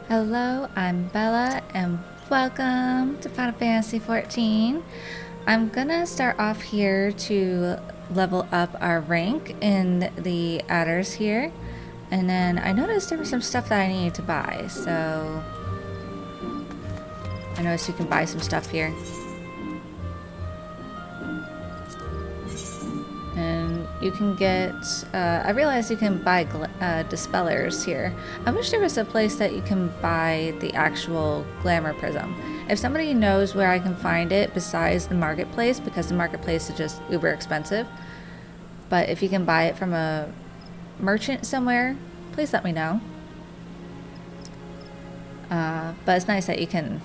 Hello, I'm Bella and welcome to Final Fantasy XIV. I'm gonna start off here to level up our rank in the adders here. And then I noticed there was some stuff that I needed to buy, so I noticed you can buy some stuff here. And you can get, I realized you can buy dispellers here. I wish there was a place that you can buy the actual glamour prism. If somebody knows where I can find it besides the marketplace, because the marketplace is just uber expensive, but if you can buy it from a merchant somewhere, please let me know. But it's nice that you can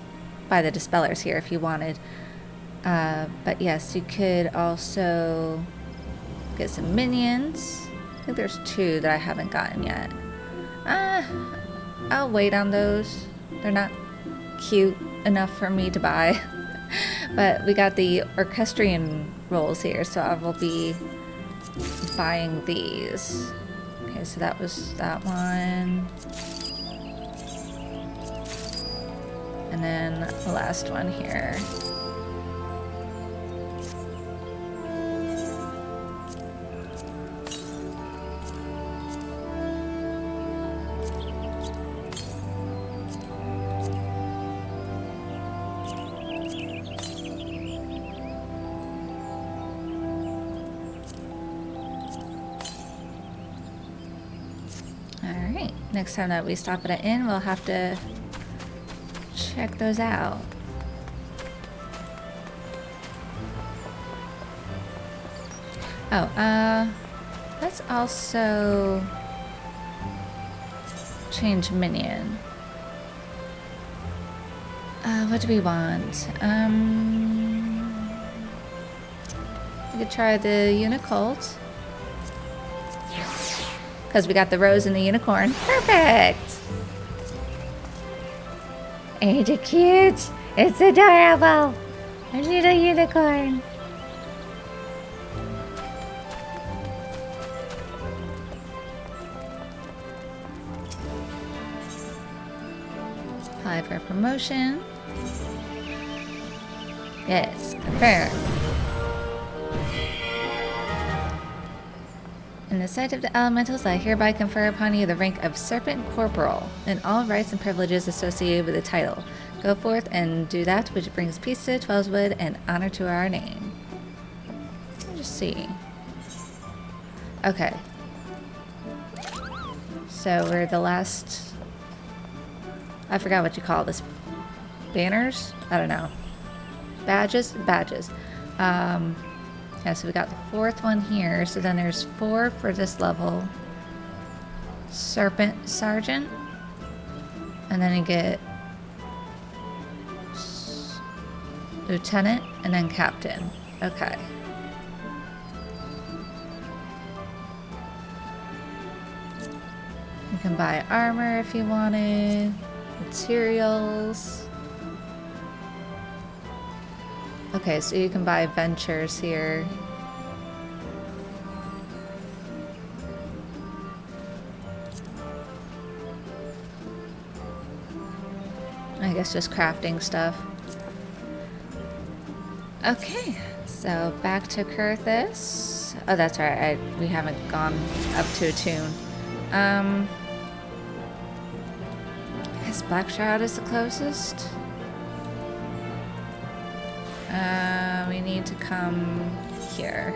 buy the dispellers here if you wanted. But yes, you could also get some minions. I think there's 2 that I haven't gotten yet. I'll wait on those. They're not cute enough for me to buy. But we got the orchestrion rolls here, so I will be buying these. Okay, so that was that one. And then the last one here. Alright, next time that we stop at an inn, we'll have to check those out. Oh, let's also change minion. What do we want? We could try the Unicult. Because we got the rose and the unicorn. Perfect! Ain't it cute? It's adorable! A little unicorn. Apply for promotion. Yes, confirm. In the sight of the elementals, I hereby confer upon you the rank of Serpent Corporal and all rights and privileges associated with the title. Go forth and do that which brings peace to Twellswood and honor to our name. Let me just see. Okay. So we're the last... I forgot what you call this. Banners? I don't know. Badges? Badges. Yeah, so we got the 4th one here. So then there's 4 for this level. Serpent Sergeant. And then you get Lieutenant and then Captain. Okay. You can buy armor if you wanted. Materials. Okay, so you can buy ventures here. I guess just crafting stuff. Okay, so back to Kurthis. Oh, that's right, we haven't gone up to a tune. I guess Black Shroud is the closest. We need to come here.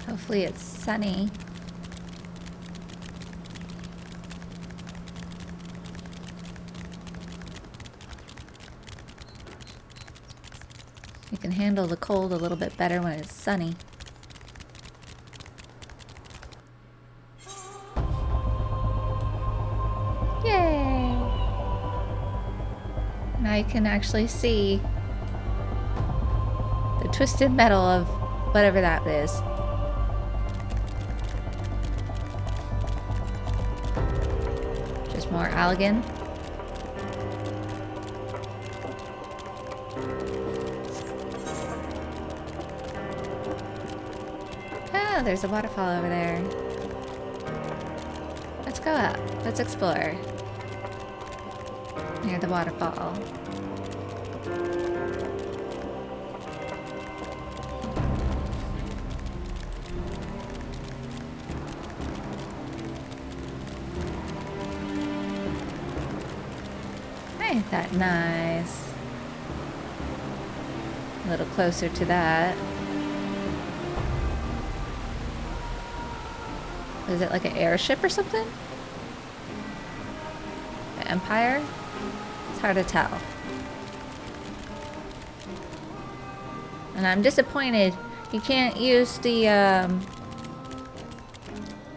Hopefully it's sunny. You can handle the cold a little bit better when it's sunny. Yay! Now you can actually see the twisted metal of whatever that is. Just more Allegan. Oh, there's a waterfall over there. Let's go up. Let's explore. Near the waterfall. Ain't that nice? A little closer to that. Is it like an airship or something? The Empire? It's hard to tell. And I'm disappointed you can't use the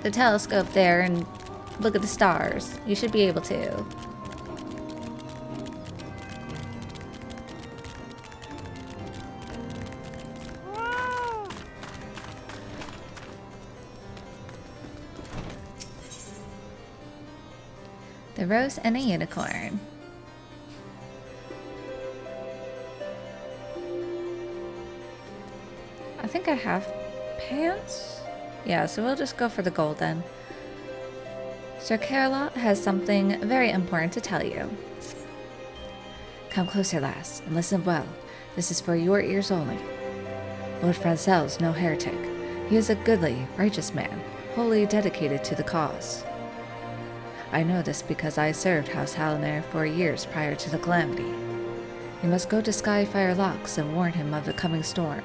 telescope there and look at the stars. You should be able to. The Rose and the Unicorn. I think I have pants? Yeah, so we'll just go for the gold then. Sir Carolot has something very important to tell you. Come closer, lass, and listen well. This is for your ears only. Lord Francel's no heretic. He is a goodly, righteous man, wholly dedicated to the cause. I know this because I served House Halloner for years prior to the calamity. You must go to Skyfire Locks and warn him of the coming storm.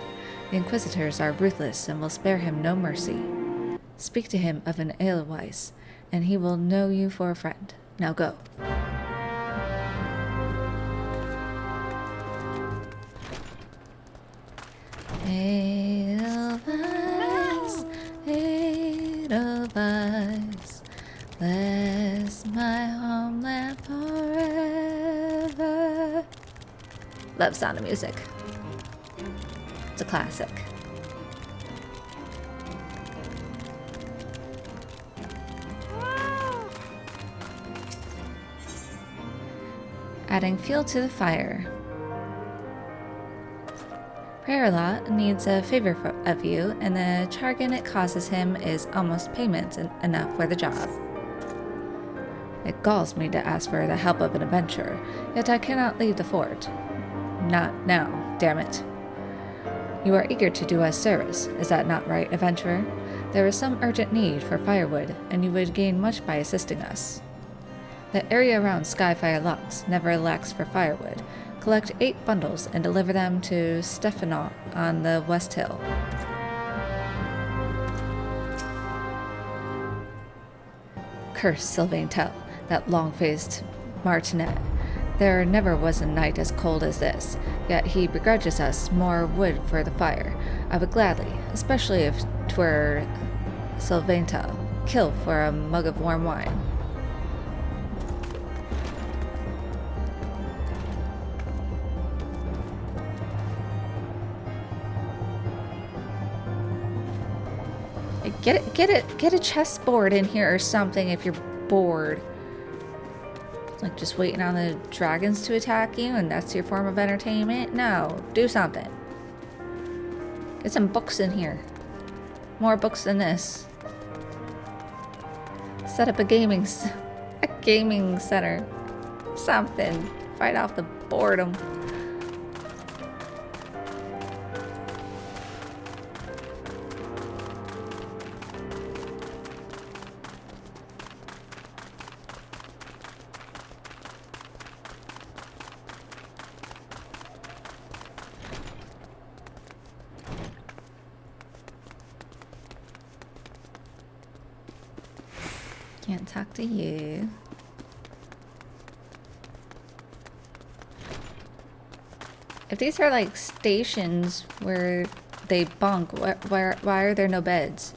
The Inquisitors are ruthless and will spare him no mercy. Speak to him of an Edelweiss, and he will know you for a friend. Now go. Edelweiss, Edelweiss, bless my homeland forever. Love Sound of Music. It's a classic. Adding fuel to the fire. Prayerlot needs a favor of you, and the jargon it causes him is almost payment enough for the job. It galls me to ask for the help of an adventurer, yet I cannot leave the fort. Not now, damn it. You are eager to do us service, is that not right, adventurer? There is some urgent need for firewood, and you would gain much by assisting us. The area around Skyfire Locks never lacks for firewood. Collect 8 bundles and deliver them to Stephanot on the West Hill. Curse Sylvain Tell, that long-faced martinet. There never was a night as cold as this, yet he begrudges us more wood for the fire. I would gladly, especially if 'twere Sylvain Tell, kill for a mug of warm wine. Get a chessboard in here or something if you're bored. Like just waiting on the dragons to attack you and that's your form of entertainment? No, do something. Get some books in here. More books than this. Set up a gaming center. Something. Fight off the boredom. Can't talk to you. If these are like stations where they bunk, why are there no beds?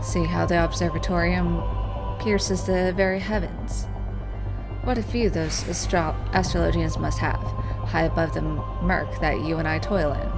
See how the observatorium pierces the very heavens. What a view those astrologians must have, high above the murk that you and I toil in.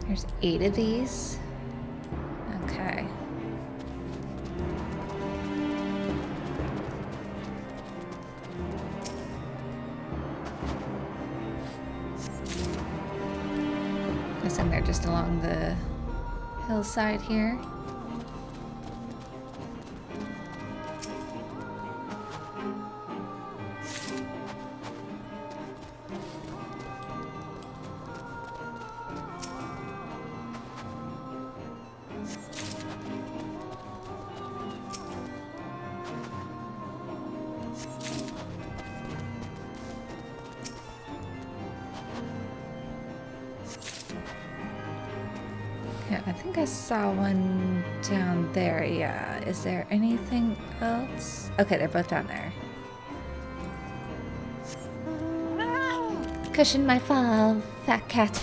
There's 8 of these. Okay. Guessing they're just along the hillside here. Yeah, I think I saw one down there, yeah. Is there anything else? Okay, they're both down there. Cushion my fall, fat cat.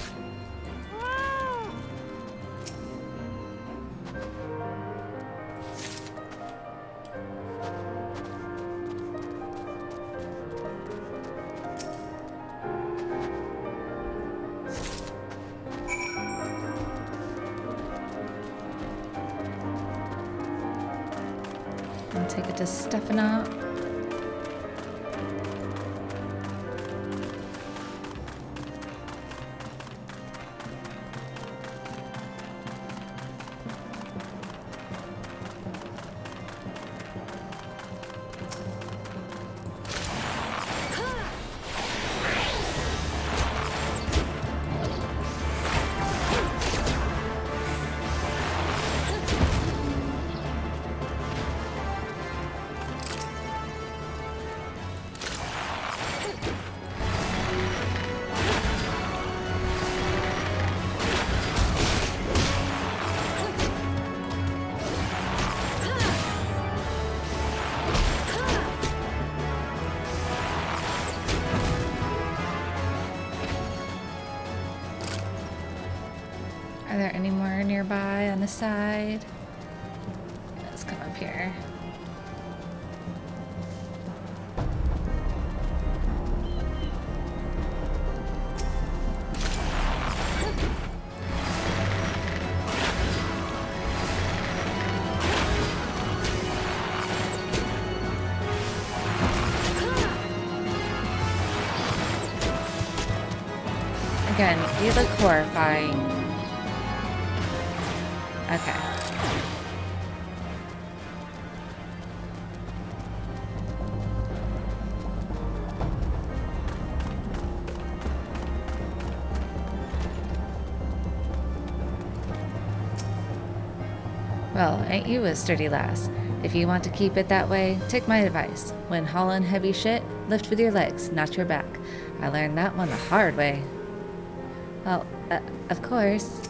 I'll take it to stuffing up. Are there any more nearby on the side? Let's come up here. Again, you look horrifying. Okay. Well, ain't you a sturdy lass? If you want to keep it that way, take my advice. When hauling heavy shit, lift with your legs, not your back. I learned that one the hard way. Well, of course.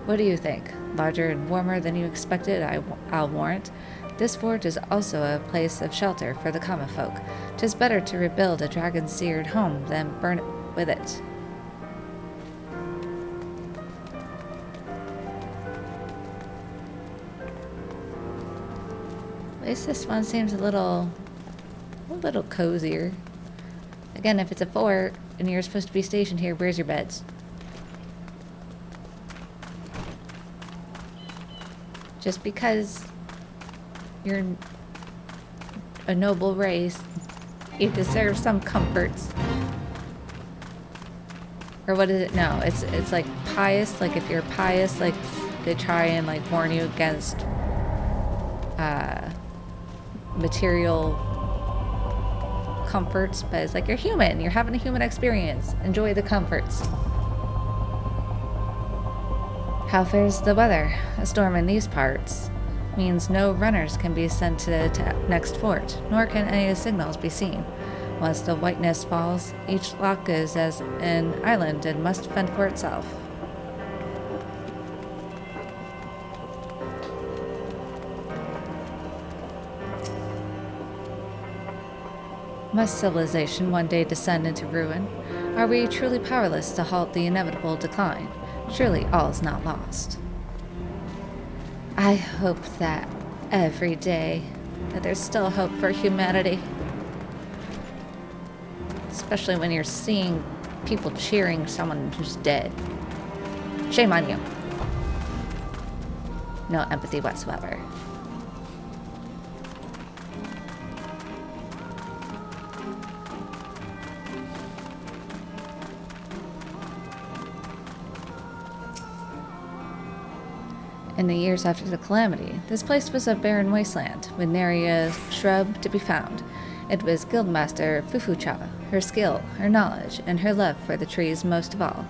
What do you think? Larger and warmer than you expected, I'll warrant. This forge is also a place of shelter for the common folk. 'Tis better to rebuild a dragon-seared home than burn it with it. At least this one seems a little cozier. Again, if it's a fort and you're supposed to be stationed here, where's your beds? Just because you're a noble race, you deserve some comforts. Or what is it? No, it's like pious. Like if you're pious, like they try and like warn you against material comforts, but it's like you're human. You're having a human experience. Enjoy the comforts. How fares the weather? A storm in these parts means no runners can be sent to the next fort, nor can any signals be seen. Once the whiteness falls, each lock is as an island and must fend for itself. Must civilization one day descend into ruin? Are we truly powerless to halt the inevitable decline? Surely all's not lost. I hope that every day that there's still hope for humanity. Especially when you're seeing people cheering someone who's dead. Shame on you. No empathy whatsoever. In the years after the calamity, this place was a barren wasteland, with nary a shrub to be found. It was Guildmaster Fufucha, her skill, her knowledge, and her love for the trees most of all,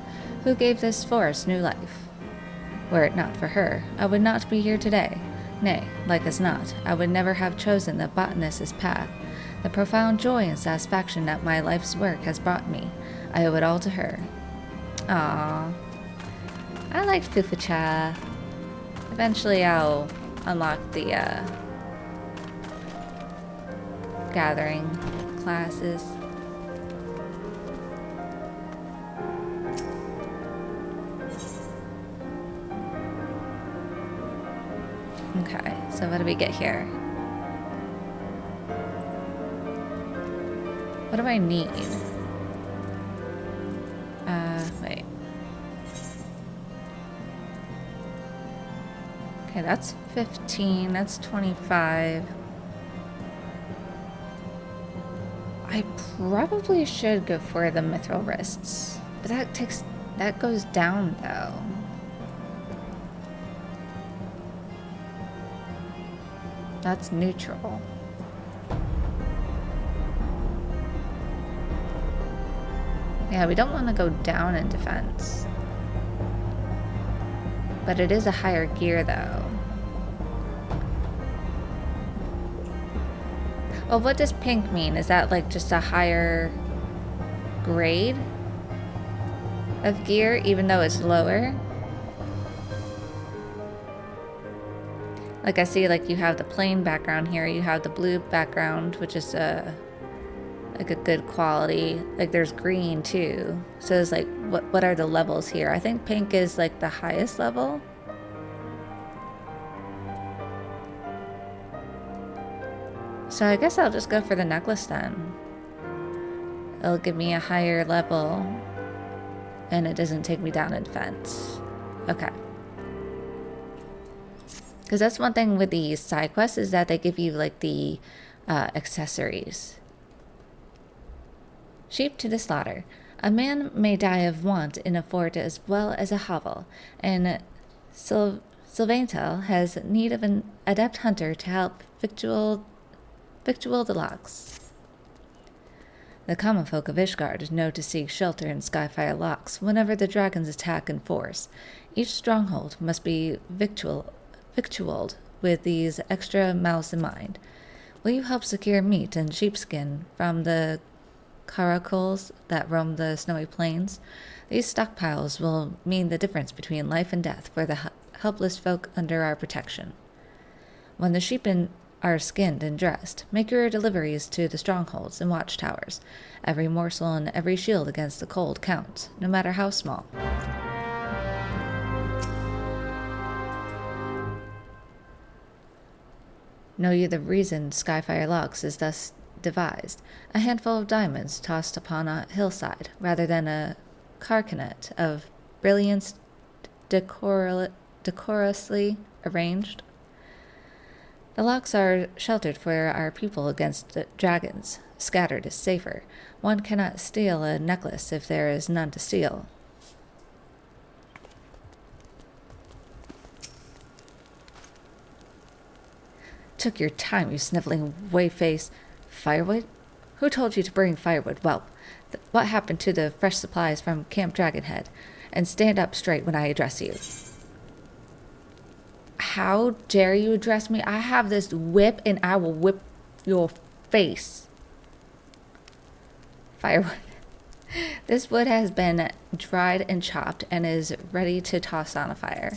who gave this forest new life. Were it not for her, I would not be here today. Nay, like as not, I would never have chosen the botanist's path. The profound joy and satisfaction that my life's work has brought me, I owe it all to her. Aww. I liked Fufucha. Eventually I'll unlock the gathering classes. Okay, so what do we get here? What do I need? Wait. Okay, that's 15, that's 25. I probably should go for the mithril wrists, but that goes down though. That's neutral. Yeah, we don't want to go down in defense. But it is a higher gear though. Well, what does pink mean? Is that like just a higher grade of gear even though it's lower? Like I see like you have the plain background here, you have the blue background, which is like a good quality. Like there's green too. So it's like what are the levels here? I think pink is like the highest level. So I guess I'll just go for the necklace then. It'll give me a higher level and it doesn't take me down in defense. Okay. Because that's one thing with these side quests is that they give you like the accessories. Sheep to the slaughter. A man may die of want in a fort as well as a hovel, and Sylvantel has need of an adept hunter to help victual the locks. The common folk of Ishgard know to seek shelter in Skyfire locks whenever the dragons attack in force. Each stronghold must be victualed with these extra mouths in mind. Will you help secure meat and sheepskin from the caracals that roam the snowy plains? These stockpiles will mean the difference between life and death for the helpless folk under our protection. When the sheep are skinned and dressed, make your deliveries to the strongholds and watchtowers. Every morsel and every shield against the cold counts, no matter how small. Know you the reason Skyfire Locks is thus devised? A handful of diamonds tossed upon a hillside, rather than a carcanet of brilliance decorously arranged. The locks are sheltered for our people against the dragons. Scattered is safer. One cannot steal a necklace if there is none to steal. took your time, you sniveling whey-face. Firewood? Who told you to bring firewood? Well, what happened to the fresh supplies from Camp Dragonhead? And stand up straight when I address you. How dare you address me? I have this whip and I will whip your face. Firewood. This wood has been dried and chopped and is ready to toss on a fire.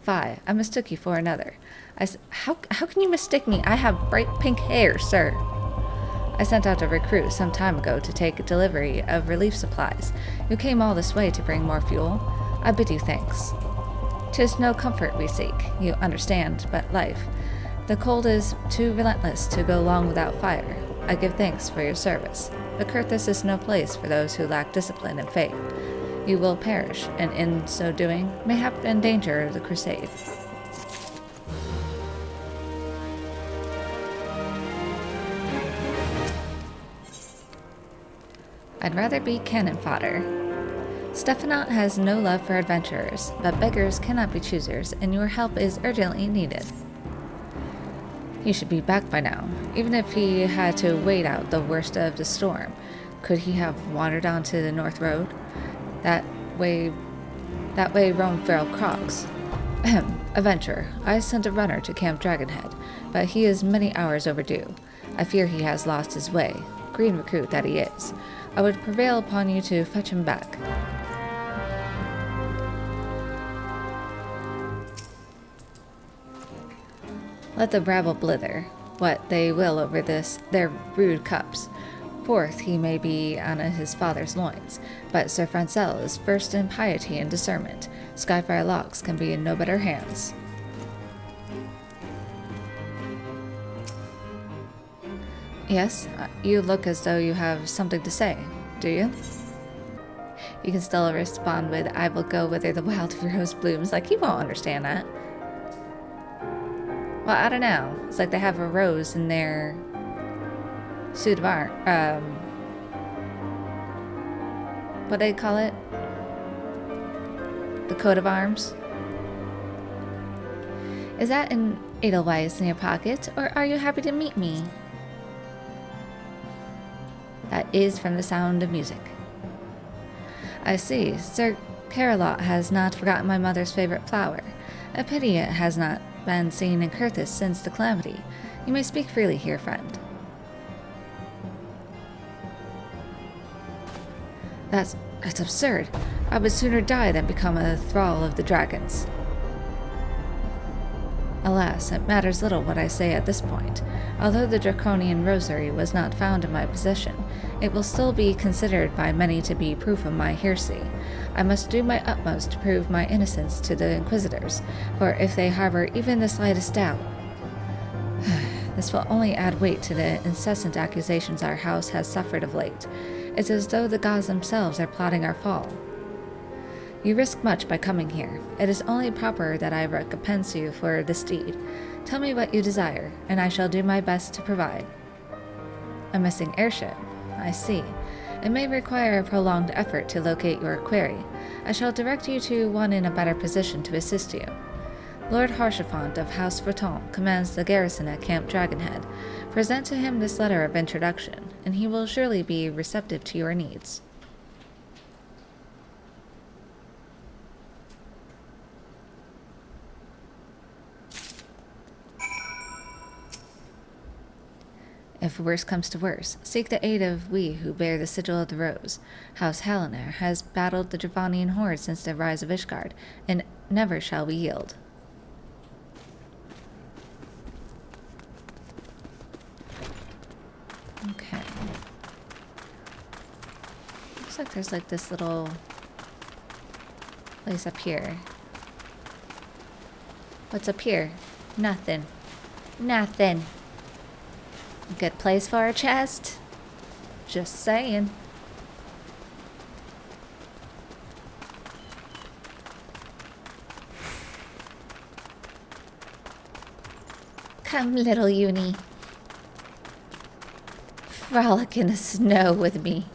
Fie, I mistook you for another. How can you mistake me? I have bright pink hair, sir. I sent out a recruit some time ago to take delivery of relief supplies. You came all this way to bring more fuel. I bid you thanks. 'Tis no comfort we seek, you understand, but life. The cold is too relentless to go long without fire. I give thanks for your service, but Kurthus is no place for those who lack discipline and faith. You will perish, and in so doing, mayhap endanger the crusade. I'd rather be cannon fodder. Stephanot has no love for adventurers, but beggars cannot be choosers, and your help is urgently needed. He should be back by now, even if he had to wait out the worst of the storm. Could he have wandered onto the North Road? That way roam feral crocs. Ahem, adventurer, I sent a runner to Camp Dragonhead, but he is many hours overdue. I fear he has lost his way. Green recruit that he is. I would prevail upon you to fetch him back. Let the rabble blither what they will over their rude cups. Forth he may be on his father's loins, but Sir Francel is first in piety and discernment. Skyfire Locks can be in no better hands. Yes, you look as though you have something to say, do you? You can still respond with, I will go whither the wild rose blooms. Like, he won't understand that. Well, I don't know. It's like they have a rose in their suit of armor. What do they call it? The coat of arms? Is that an Edelweiss in your pocket, or are you happy to meet me? That is from the sound of music. I see. Sir Carolot has not forgotten my mother's favorite flower. A pity it has not been seen in Kurthus since the calamity. You may speak freely here, friend. That's absurd. I would sooner die than become a thrall of the dragons. Alas, it matters little what I say at this point. Although the draconian rosary was not found in my possession, it will still be considered by many to be proof of my heresy. I must do my utmost to prove my innocence to the inquisitors, for if they harbor even the slightest doubt, this will only add weight to the incessant accusations our house has suffered of late. It's as though the gods themselves are plotting our fall. You risk much by coming here. It is only proper that I recompense you for this deed. Tell me what you desire, and I shall do my best to provide. A missing airship. I see. It may require a prolonged effort to locate your quarry. I shall direct you to one in a better position to assist you. Lord Harchefont of House Breton commands the garrison at Camp Dragonhead. Present to him this letter of introduction, and he will surely be receptive to your needs. If worse comes to worse, seek the aid of we who bear the sigil of the rose. House Halloner has battled the Dravanian horde since the rise of Ishgard, and never shall we yield. Okay. Looks like there's like this little place up here. What's up here? Nothing. Nothing. Good place for a chest. Just saying. Come, little Uni. Frolic in the snow with me.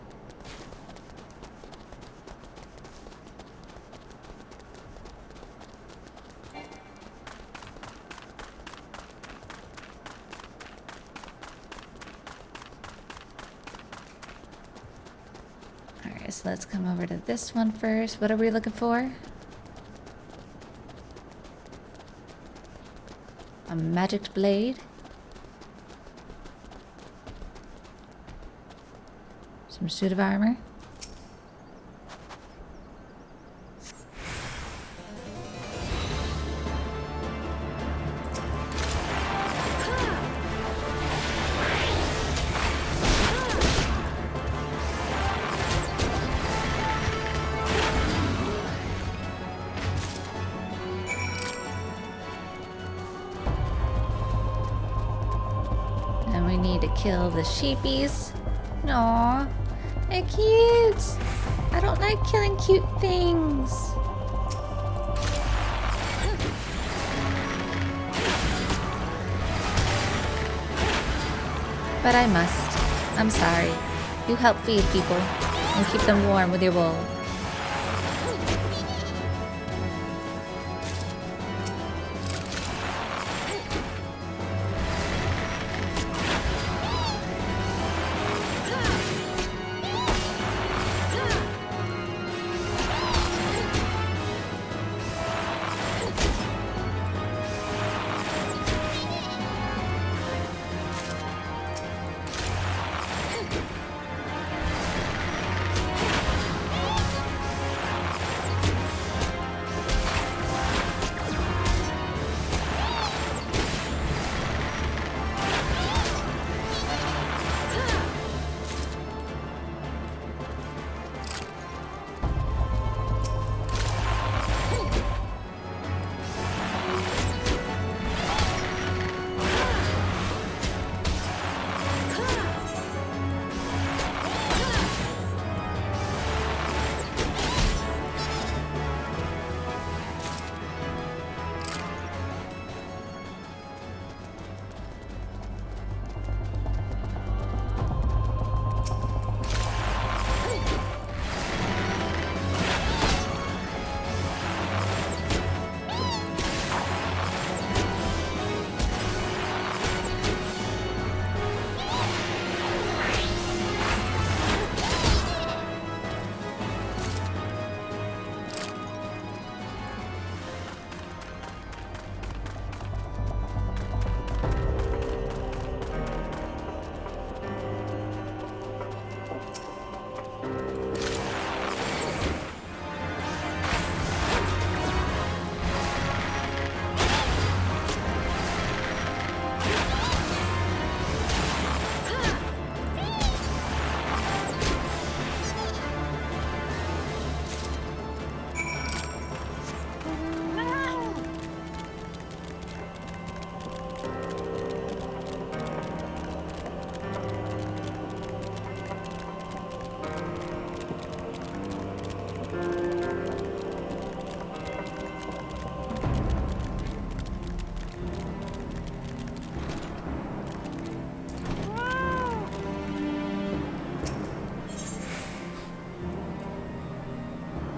So let's come over to this one first. What are we looking for? A magic blade. Some suit of armor. And we need to kill the sheepies. Aww, they're cute. I don't like killing cute things. But I must. I'm sorry. You help feed people and keep them warm with your wool.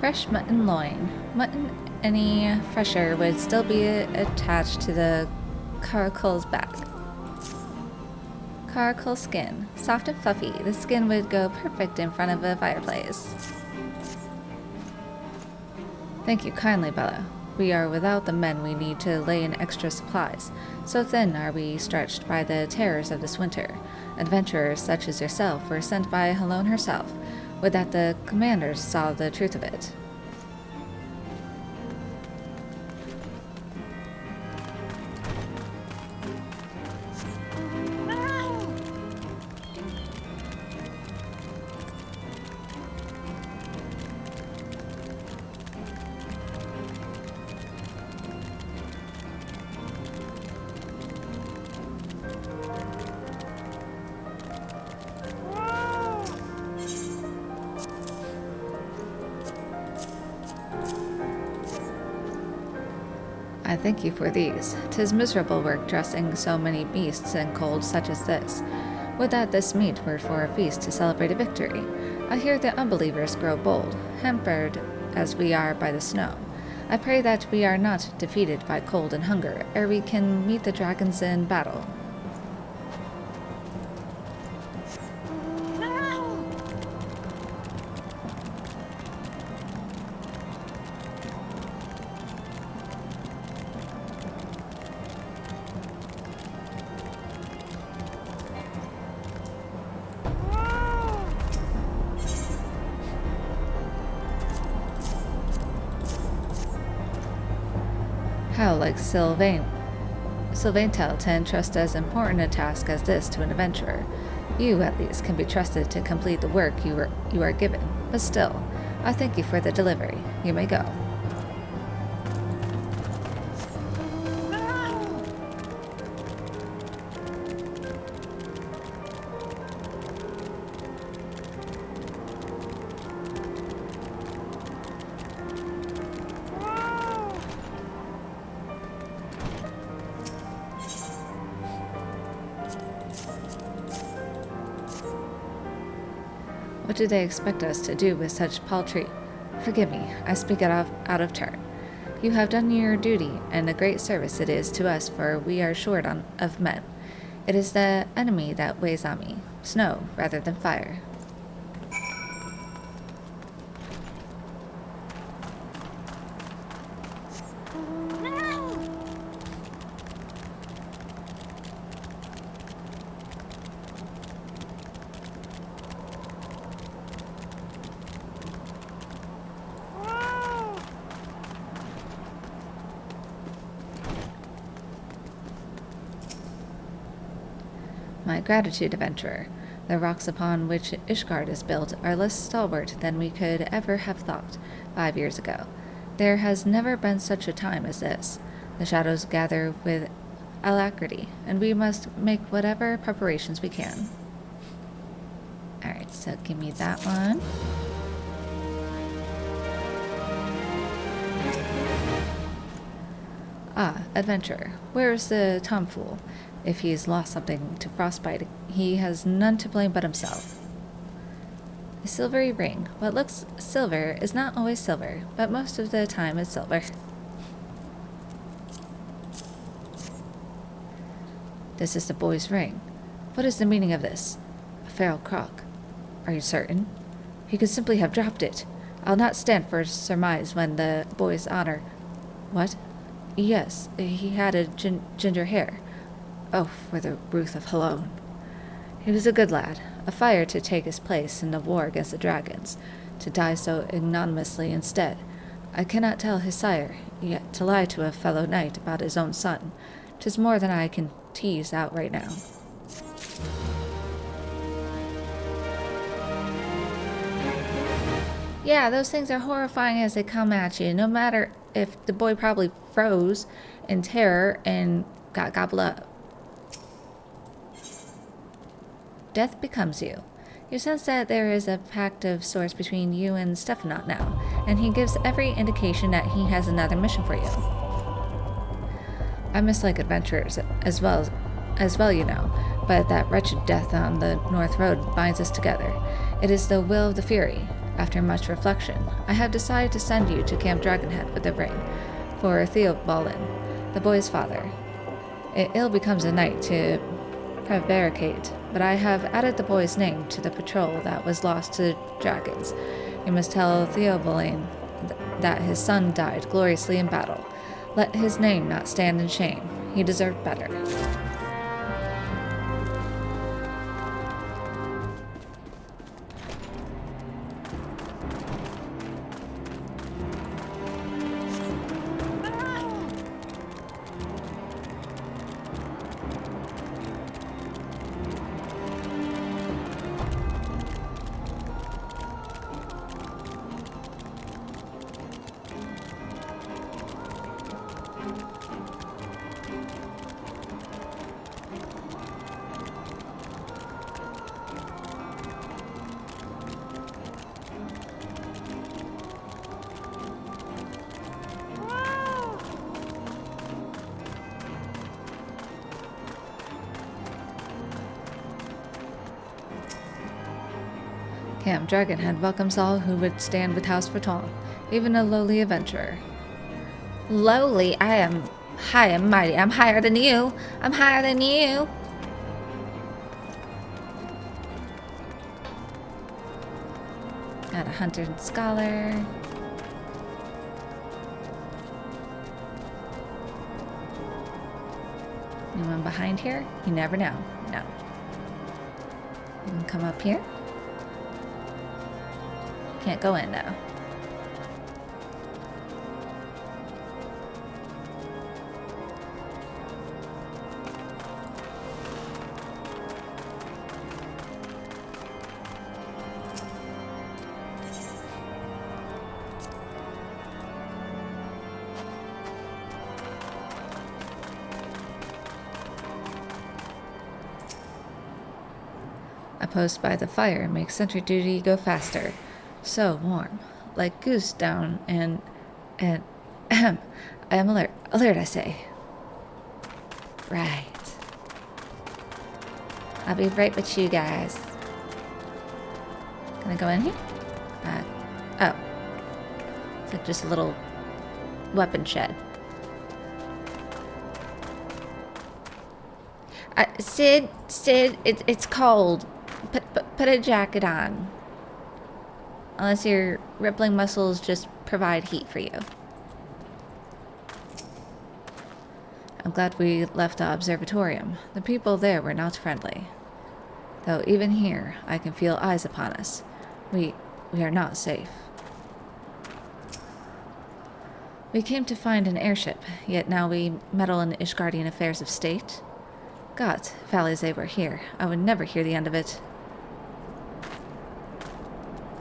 Fresh mutton loin. Mutton any fresher would still be attached to the caracal's back. Caracal skin. Soft and fluffy, the skin would go perfect in front of a fireplace. Thank you kindly, Bella. We are without the men we need to lay in extra supplies. So thin are we stretched by the terrors of this winter. Adventurers such as yourself were sent by Helone herself. Would that the commanders saw the truth of it. I thank you for these. 'Tis miserable work dressing so many beasts in cold such as this. Would that this meat were for a feast to celebrate a victory. I hear the unbelievers grow bold, hampered as we are by the snow. I pray that we are not defeated by cold and hunger ere we can meet the dragons in battle. How like Sylvain tell to entrust as important a task as this to an adventurer. You, at least, can be trusted to complete the work you are given. But still, I thank you for the delivery. You may go. What do they expect us to do with such paltry? Forgive me, I speak out of turn. You have done your duty, and a great service it is to us, for we are short of men. It is the enemy that weighs on me, snow rather than fire. My gratitude, adventurer. The rocks upon which Ishgard is built are less stalwart than we could ever have thought 5 years ago. There has never been such a time as this. The shadows gather with alacrity, and we must make whatever preparations we can. Alright, so give me that one. Ah, adventurer, where is the tomfool? If he's lost something to frostbite, he has none to blame but himself. A silvery ring. What looks silver is not always silver, but most of the time it's silver. This is the boy's ring. What is the meaning of this? A feral croc. Are you certain? He could simply have dropped it. I'll not stand for surmise when the boy's honor... What? Yes, he had a ginger hair. Oh, for the Ruth of Halone. He was a good lad, a fire to take his place in the war against the dragons, to die so ignominiously instead. I cannot tell his sire, yet to lie to a fellow knight about his own son, 'tis more than I can tease out right now. Yeah, those things are horrifying as they come at you, no matter if the boy probably froze in terror and got gobbled up. Death becomes you. You sense that there is a pact of sorts between you and Stephanot now, and he gives every indication that he has another mission for you. I mislike adventurers as well, you know, but that wretched death on the North Road binds us together. It is the will of the Fury. After much reflection, I have decided to send you to Camp Dragonhead with the ring, for Theobalin, the boy's father. It ill becomes a knight to prevaricate, but I have added the boy's name to the patrol that was lost to the dragons. You must tell Theobalin that his son died gloriously in battle. Let his name not stand in shame. He deserved better. Camp Dragonhead welcomes all who would stand with House Breton, even a lowly adventurer. Lowly? I am high and mighty. I'm higher than you. I'm higher than you. Got a hunter and scholar. Anyone behind here? You never know. No. You can come up here. Can't go in though. outpost by the fire makes sentry duty go faster. So warm, like goose down and ahem. I am alert. Alert, I say. Right. I'll be right with you guys. Can I go in here? Oh. It's like just a little weapon shed. Sid, it's cold. Put a jacket on. Unless your rippling muscles just provide heat for you. I'm glad we left the observatorium. The people there were not friendly. Though even here, I can feel eyes upon us. We are not safe. We came to find an airship, yet now we meddle in Ishgardian affairs of state. God, if Alize were here, I would never hear the end of it.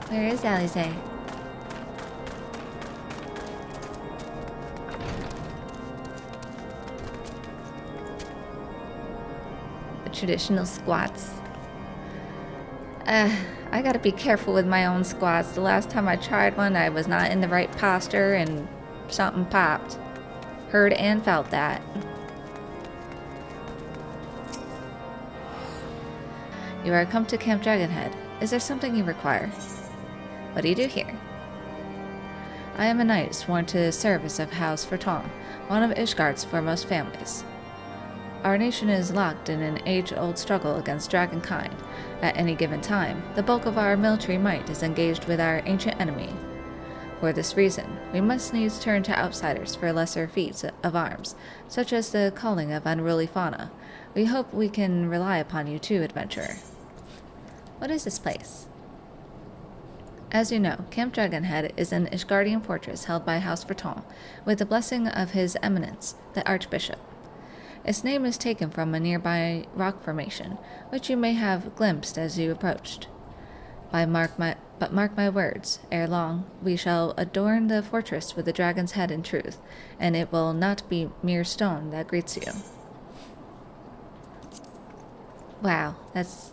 Where is Alize? The traditional squats. I gotta be careful with my own squats. The last time I tried one, I was not in the right posture and something popped. Heard and felt that. You are come to Camp Dragonhead. Is there something you require? What do you do here? I am a knight sworn to the service of House Ferton, one of Ishgard's foremost families. Our nation is locked in an age-old struggle against dragonkind. At any given time, the bulk of our military might is engaged with our ancient enemy. For this reason, we must needs turn to outsiders for lesser feats of arms, such as the culling of unruly fauna. We hope we can rely upon you too, adventurer. What is this place? As you know, Camp Dragonhead is an Ishgardian fortress held by House Ferton, with the blessing of His Eminence, the Archbishop. Its name is taken from a nearby rock formation, which you may have glimpsed as you approached. Mark my words, ere long we shall adorn the fortress with the dragon's head in truth, and it will not be mere stone that greets you. Wow, that's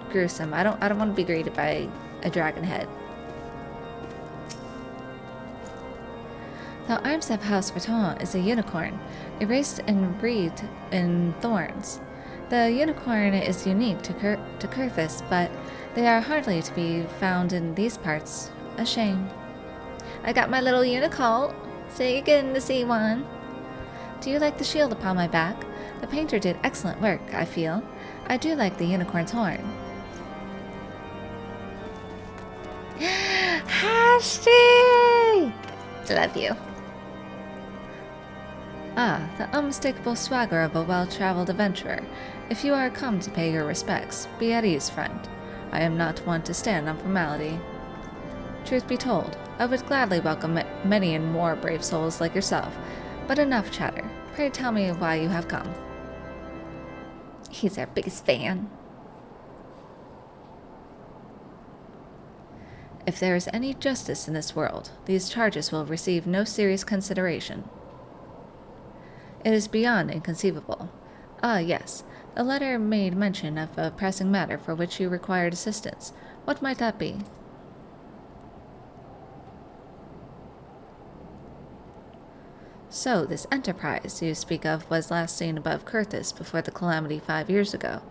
gruesome. I don't want to be greeted by a dragon head. The arms of House Ferton is a unicorn, erased and wreathed in thorns. The unicorn is unique to Kurthis, but they are hardly to be found in these parts. A shame. I got my little unicorn, so you're getting to see one. Do you like the shield upon my back? The painter did excellent work, I feel. I do like the unicorn's horn. Hashti! Love you. Ah, the unmistakable swagger of a well-traveled adventurer. If you are come to pay your respects, be at ease, friend. I am not one to stand on formality. Truth be told, I would gladly welcome many and more brave souls like yourself, but enough chatter. Pray tell me why you have come. He's our biggest fan. If there is any justice in this world, these charges will receive no serious consideration. It is beyond inconceivable. Ah, yes, the letter made mention of a pressing matter for which you required assistance. What might that be? So, this enterprise you speak of was last seen above Kurthis before the calamity 5 years ago.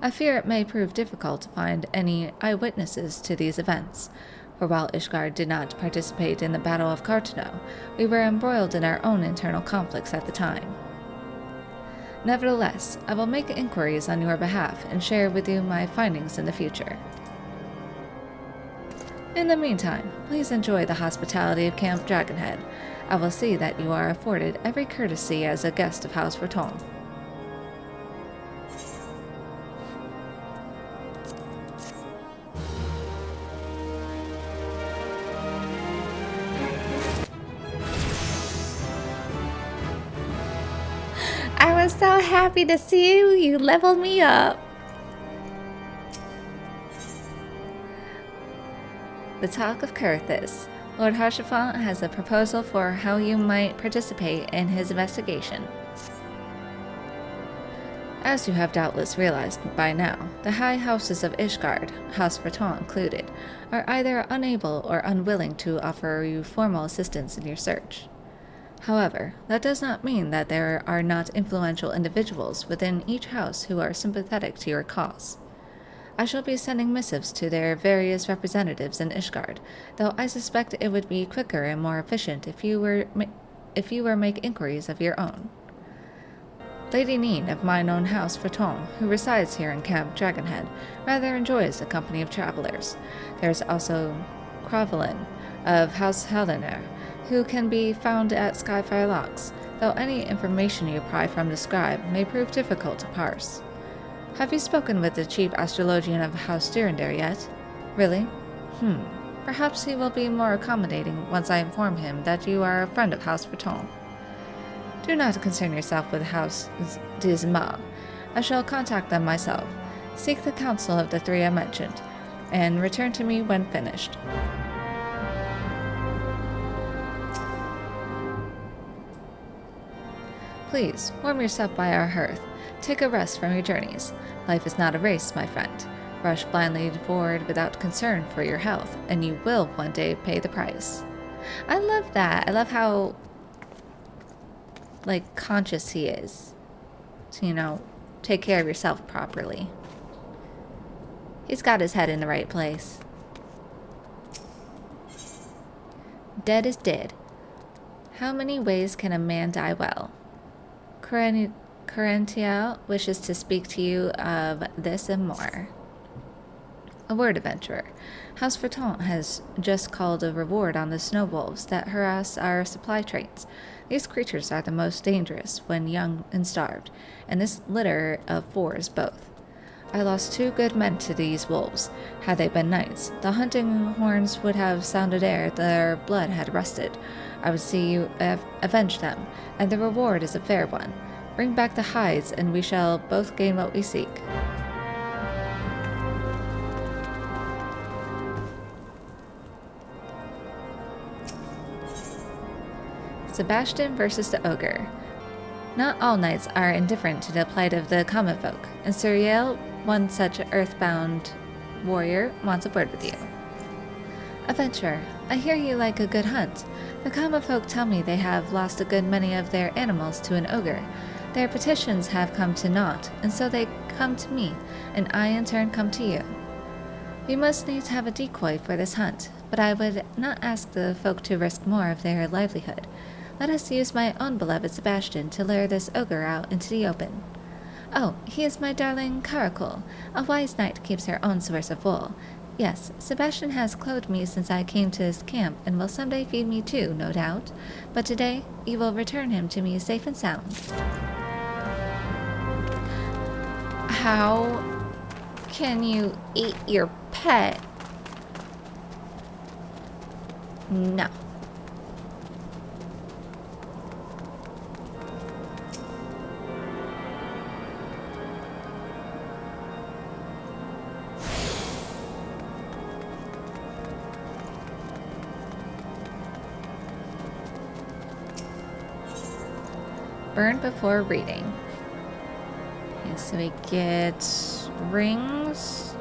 I fear it may prove difficult to find any eyewitnesses to these events, for while Ishgard did not participate in the Battle of Cartano, we were embroiled in our own internal conflicts at the time. Nevertheless, I will make inquiries on your behalf and share with you my findings in the future. In the meantime, please enjoy the hospitality of Camp Dragonhead. I will see that you are afforded every courtesy as a guest of House Ferton. I was so happy to see you. You leveled me up. The Talk of Kurthis. Lord Harshafant has a proposal for how you might participate in his investigation. As you have doubtless realized by now, the high houses of Ishgard, House Raton included, are either unable or unwilling to offer you formal assistance in your search. However, that does not mean that there are not influential individuals within each house who are sympathetic to your cause. I shall be sending missives to their various representatives in Ishgard, though I suspect it would be quicker and more efficient if you were make inquiries of your own. Lady Neen of mine own house Raton, who resides here in Camp Dragonhead, rather enjoys the company of travelers. There's also Crovelin of House Helena, who can be found at Skyfire Locks, though any information you pry from the scribe may prove difficult to parse. Have you spoken with the chief astrologian of House Durandare yet? Really? Perhaps he will be more accommodating once I inform him that you are a friend of House Raton. Do not concern yourself with House Dizma. I shall contact them myself. Seek the counsel of the three I mentioned, and return to me when finished. Please, warm yourself by our hearth. Take a rest from your journeys. Life is not a race, my friend. Rush blindly forward without concern for your health, and you will one day pay the price. I love that. I love how conscious he is to, take care of yourself properly. He's got his head in the right place. Dead is dead. How many ways can a man die well? Corentia wishes to speak to you of this and more. A word, adventurer. House Raton has just called a reward on the snow wolves that harass our supply trains. These creatures are the most dangerous when young and starved, and this litter of four is both. I lost 2 good men to these wolves. Had they been knights, the hunting horns would have sounded ere their blood had rusted. I would see you avenge them, and the reward is a fair one. Bring back the hides, and we shall both gain what we seek. Sebastian versus the Ogre. Not all knights are indifferent to the plight of the common folk, and Suriel, one such earthbound warrior, wants a word with you. Adventurer, I hear you like a good hunt. The common folk tell me they have lost a good many of their animals to an ogre. Their petitions have come to naught, and so they come to me, and I in turn come to you. We must needs have a decoy for this hunt, but I would not ask the folk to risk more of their livelihood. Let us use my own beloved Sebastian to lure this ogre out into the open. Oh, he is my darling Caracol. A wise knight keeps her own source of wool. Yes, Sebastian has clothed me since I came to his camp, and will someday feed me too, no doubt. But today, you will return him to me safe and sound. How can you eat your pet? No. Burn before reading. Okay, so we get rings,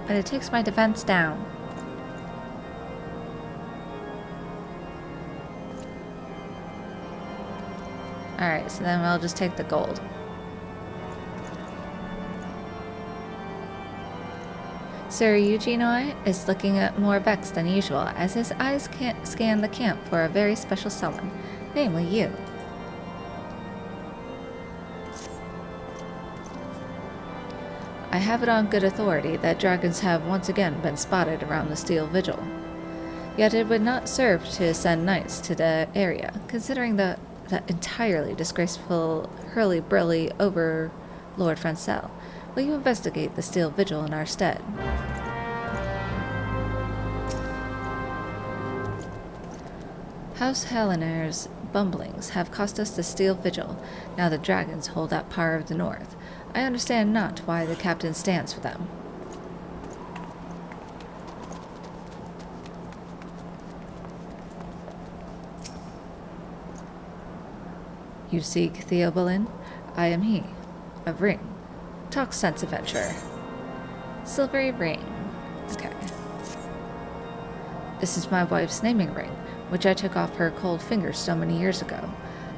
but it takes my defense down. Alright, so then we'll just take the gold. Sir Eugenoi is looking at more vexed than usual as his eyes can't scan the camp for a very special someone, namely you. I have it on good authority that dragons have once again been spotted around the Steel Vigil. Yet it would not serve to send knights to the area, considering the entirely disgraceful hurly-burly Overlord Francel. Will you investigate the Steel Vigil in our stead? House Helena's bumblings have cost us the Steel Vigil. Now the dragons hold that part of the north. I understand not why the captain stands for them. You seek Theobalin? I am he. A ring. Talk sense, adventurer. Silvery ring. Okay. This is my wife's naming ring, which I took off her cold fingers so many years ago.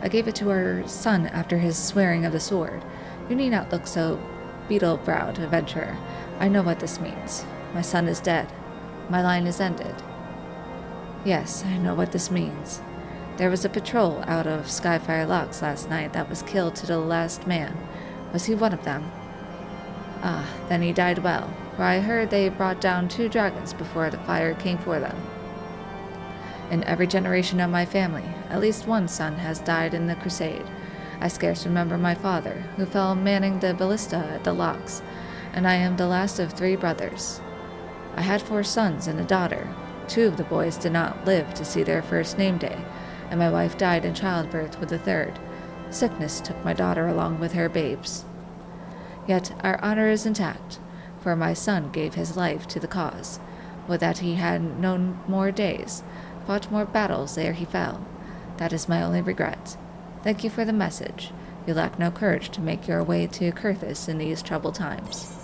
I gave it to her son after his swearing of the sword. You need not look so beetle-browed, adventurer. I know what this means. My son is dead. My line is ended. Yes, I know what this means. There was a patrol out of Skyfire Locks last night that was killed to the last man. Was he one of them? Ah, then he died well, for I heard they brought down 2 dragons before the fire came for them. In every generation of my family, at least one son has died in the crusade. I scarce remember my father, who fell manning the ballista at the locks, and I am the last of 3 brothers. I had 4 sons and a daughter. 2 of the boys did not live to see their first name day, and my wife died in childbirth with the 3rd. Sickness took my daughter along with her babes. Yet our honor is intact, for my son gave his life to the cause. Would that he had known more days, fought more battles ere he fell. That is my only regret. Thank you for the message. You lack no courage to make your way to Kurthis in these troubled times.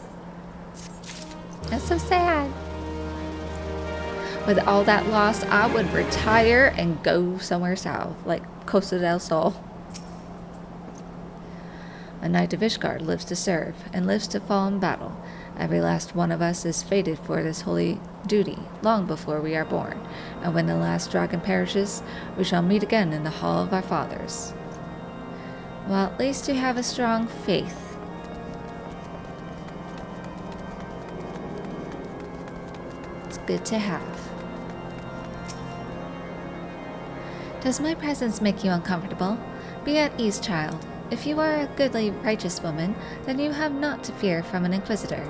That's so sad. With all that loss, I would retire and go somewhere south, like Costa del Sol. A knight of Ishgard lives to serve, and lives to fall in battle. Every last one of us is fated for this holy duty, long before we are born, and when the last dragon perishes, we shall meet again in the hall of our fathers. Well, at least you have a strong faith. It's good to have. Does my presence make you uncomfortable? Be at ease, child. If you are a goodly, righteous woman, then you have naught to fear from an inquisitor.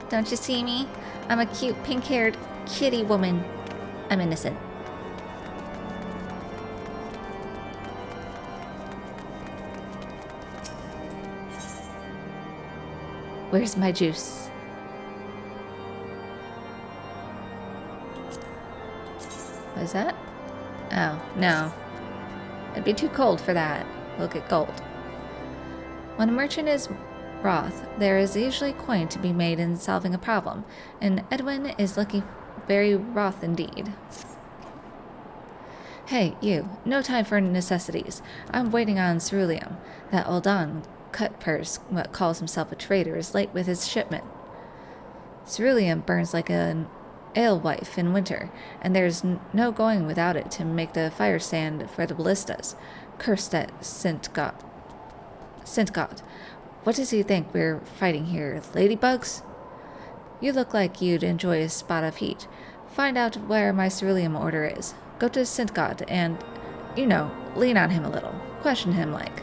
Don't you see me? I'm a cute, pink-haired kitty woman. I'm innocent. Where's my juice? What is that? Oh, no. It'd be too cold for that. We'll get gold. When a merchant is wroth, there is usually coin to be made in solving a problem, and Edwin is looking very wroth indeed. Hey, you. No time for necessities. I'm waiting on Ceruleum. That old Don Cutpurse, what calls himself a trader, is late with his shipment. Ceruleum burns like an alewife in winter, and there's no going without it to make the fire stand for the ballistas. Curse that Sint-God. What does he think we're fighting here, ladybugs? You look like you'd enjoy a spot of heat. Find out where my ceruleum order is. Go to Sint-God and, lean on him a little. Question him like.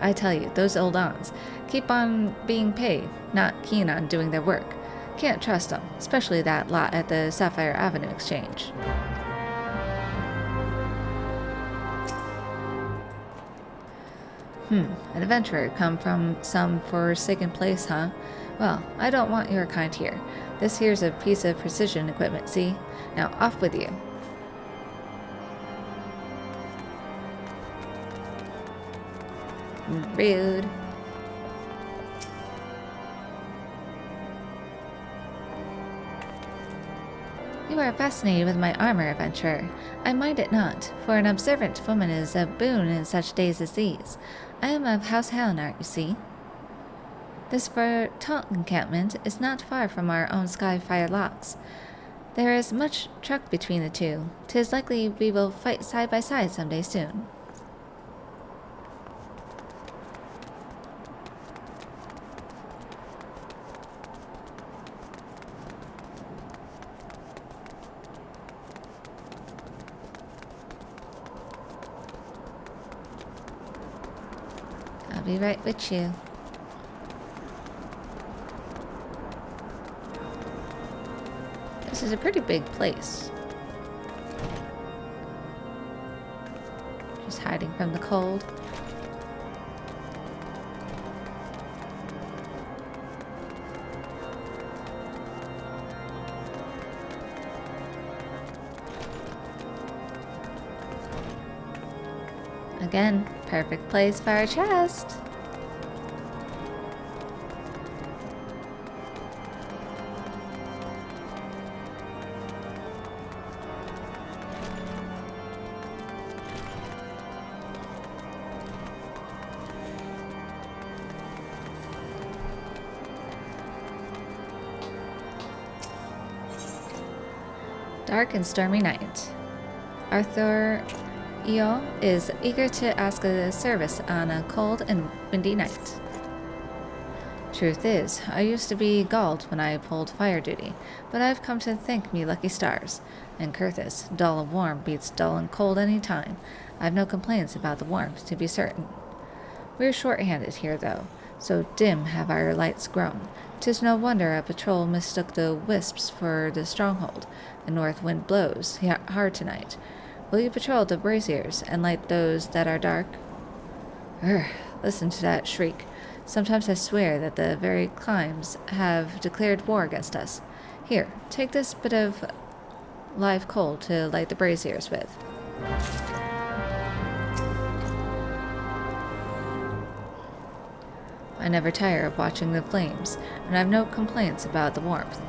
I tell you, those old ons keep on being paid, not keen on doing their work. Can't trust them, especially that lot at the Sapphire Avenue Exchange. An adventurer come from some forsaken place, huh? Well, I don't want your kind here. This here's a piece of precision equipment, see? Now off with you. Rude. You are fascinated with my armor, adventurer. I mind it not, for an observant woman is a boon in such days as these. I am of House Halinart, you see. This Vertont encampment is not far from our own Skyfire Locks. There is much truck between the two. 'Tis likely we will fight side by side some day soon. I'll be right with you. This is a pretty big place. Just hiding from the cold. Again, perfect place for our chest. Dark and stormy night. Arthur Eo is eager to ask a service on a cold and windy night. Truth is, I used to be galled when I pulled fire duty, but I've come to thank me lucky stars. And Kurthis, dull and warm beats dull and cold any time. I've no complaints about the warmth, to be certain. We're short-handed here, though, so dim have our lights grown. 'Tis no wonder a patrol mistook the wisps for the stronghold. The north wind blows hard tonight. Will you patrol the braziers and light those that are dark? Listen to that shriek. Sometimes I swear that the very climes have declared war against us. Here, take this bit of live coal to light the braziers with. I never tire of watching the flames, and I've no complaints about the warmth.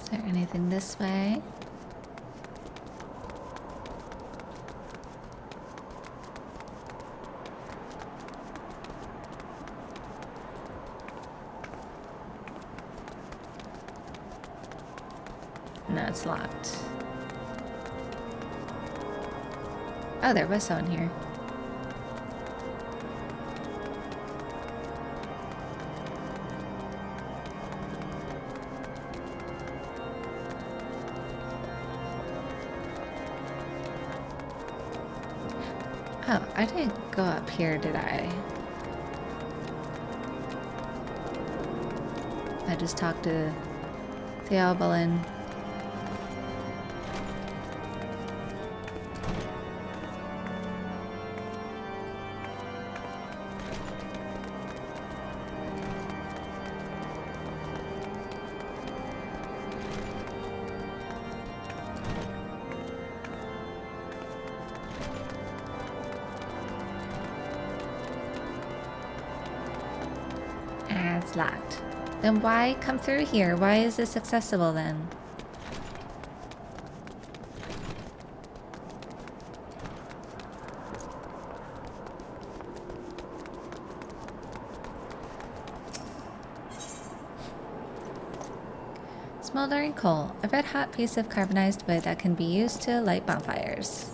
Is there anything this way? No, it's locked. Oh, there was someone here. Oh, I didn't go up here, did I? I just talked to Theobalin. It's locked. Then why come through here? Why is this accessible then? Smoldering coal, a red-hot piece of carbonized wood that can be used to light bonfires.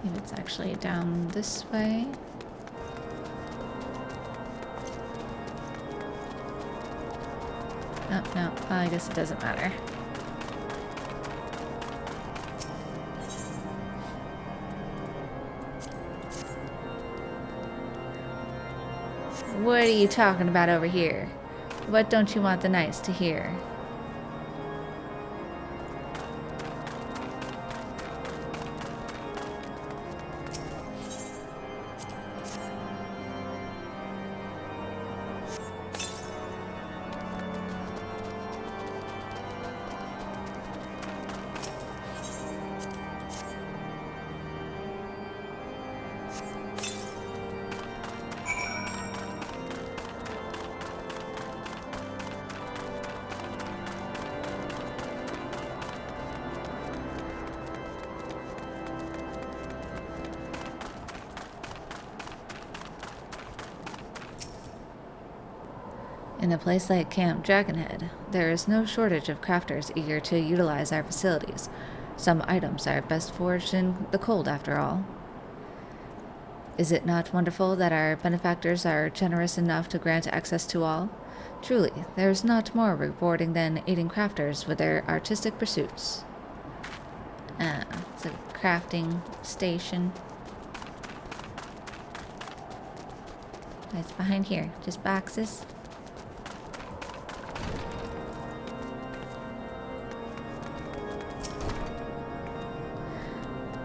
Maybe it's actually down this way. Oh, no. Well, I guess it doesn't matter. What are you talking about over here? What don't you want the knights to hear? In a place like Camp Dragonhead, there is no shortage of crafters eager to utilize our facilities. Some items are best forged in the cold, after all. Is it not wonderful that our benefactors are generous enough to grant access to all? Truly, there is not more rewarding than aiding crafters with their artistic pursuits. It's a crafting station. It's behind here. Just boxes.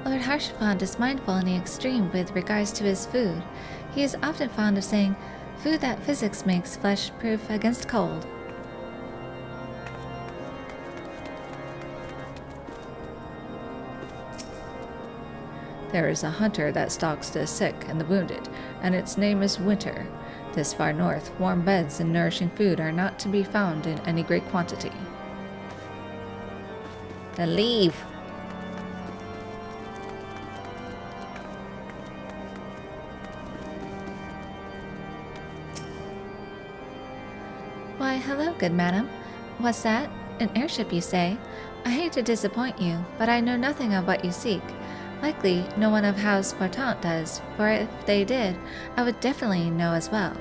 Lord Harshafond is mindful in the extreme with regards to his food. He is often fond of saying, "Food that physics makes flesh-proof against cold." There is a hunter that stalks the sick and the wounded, and its name is Winter. This far north, warm beds and nourishing food are not to be found in any great quantity. Then leave! Why, hello, good madam. What's that? An airship, you say? I hate to disappoint you, but I know nothing of what you seek. Likely, no one of House Fortant does, for if they did, I would definitely know as well.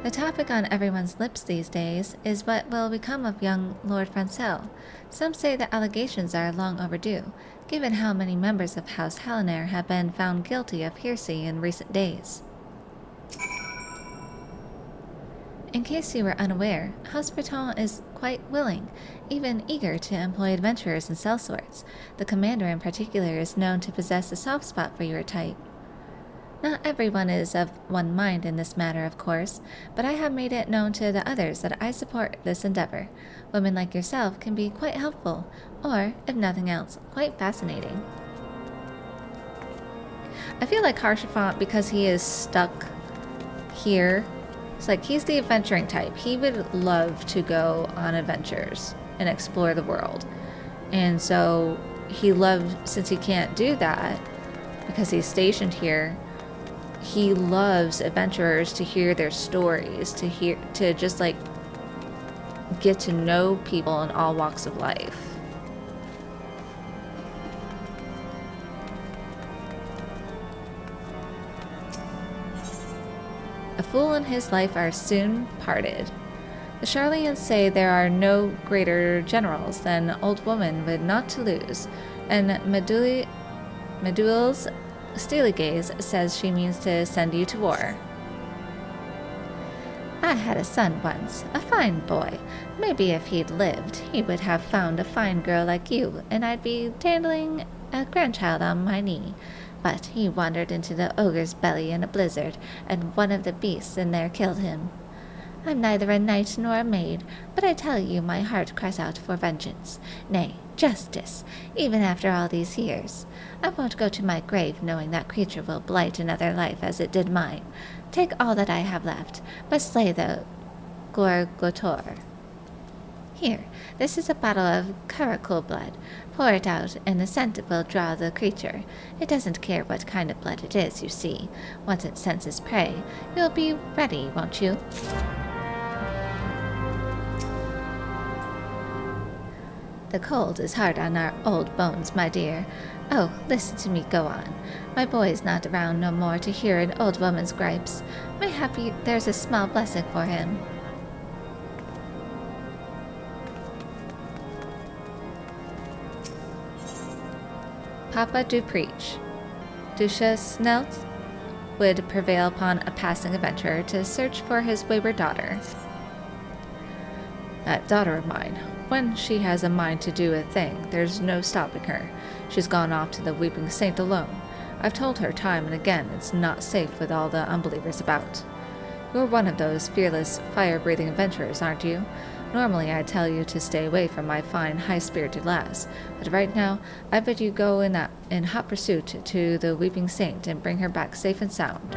The topic on everyone's lips these days is what will become of young Lord Francel. Some say the allegations are long overdue, given how many members of House Hallonair have been found guilty of heresy in recent days. In case you were unaware, House Breton is quite willing, even eager to employ adventurers and sellswords. The commander in particular is known to possess a soft spot for your type. Not everyone is of one mind in this matter, of course, but I have made it known to the others that I support this endeavor. Women like yourself can be quite helpful, or, if nothing else, quite fascinating. I feel like Harshafont, because he is stuck here, it's like he's the adventuring type. He would love to go on adventures and explore the world. And so he loved, since he can't do that, because he's stationed here, he loves adventurers to hear their stories, to just like get to know people in all walks of life. A fool and his life are soon parted. The Charlians say there are no greater generals than old woman with naught to lose, and Medull's steely gaze says she means to send you to war. I had a son once, a fine boy. Maybe if he'd lived, he would have found a fine girl like you, and I'd be dandling a grandchild on my knee. But he wandered into the ogre's belly in a blizzard, and one of the beasts in there killed him. I'm neither a knight nor a maid, but I tell you my heart cries out for vengeance, nay, justice, even after all these years. I won't go to my grave knowing that creature will blight another life as it did mine. Take all that I have left, but slay the Gorgotor. Here, this is a bottle of curacul blood. Pour it out, and the scent will draw the creature. It doesn't care what kind of blood it is, you see. Once it senses prey, you'll be ready, won't you? The cold is hard on our old bones, my dear. Oh, listen to me go on. My boy's not around no more to hear an old woman's gripes. Mayhappy there's a small blessing for him. Papa do preach. Duchess Snelt would prevail upon a passing adventurer to search for his wayward daughter. That daughter of mine, when she has a mind to do a thing, there's no stopping her. She's gone off to the Weeping Saint alone. I've told her time and again it's not safe with all the unbelievers about. You're one of those fearless, fire-breathing adventurers, aren't you? Normally I'd tell you to stay away from my fine, high-spirited lass, but right now I bid you go in hot pursuit to the Weeping Saint and bring her back safe and sound.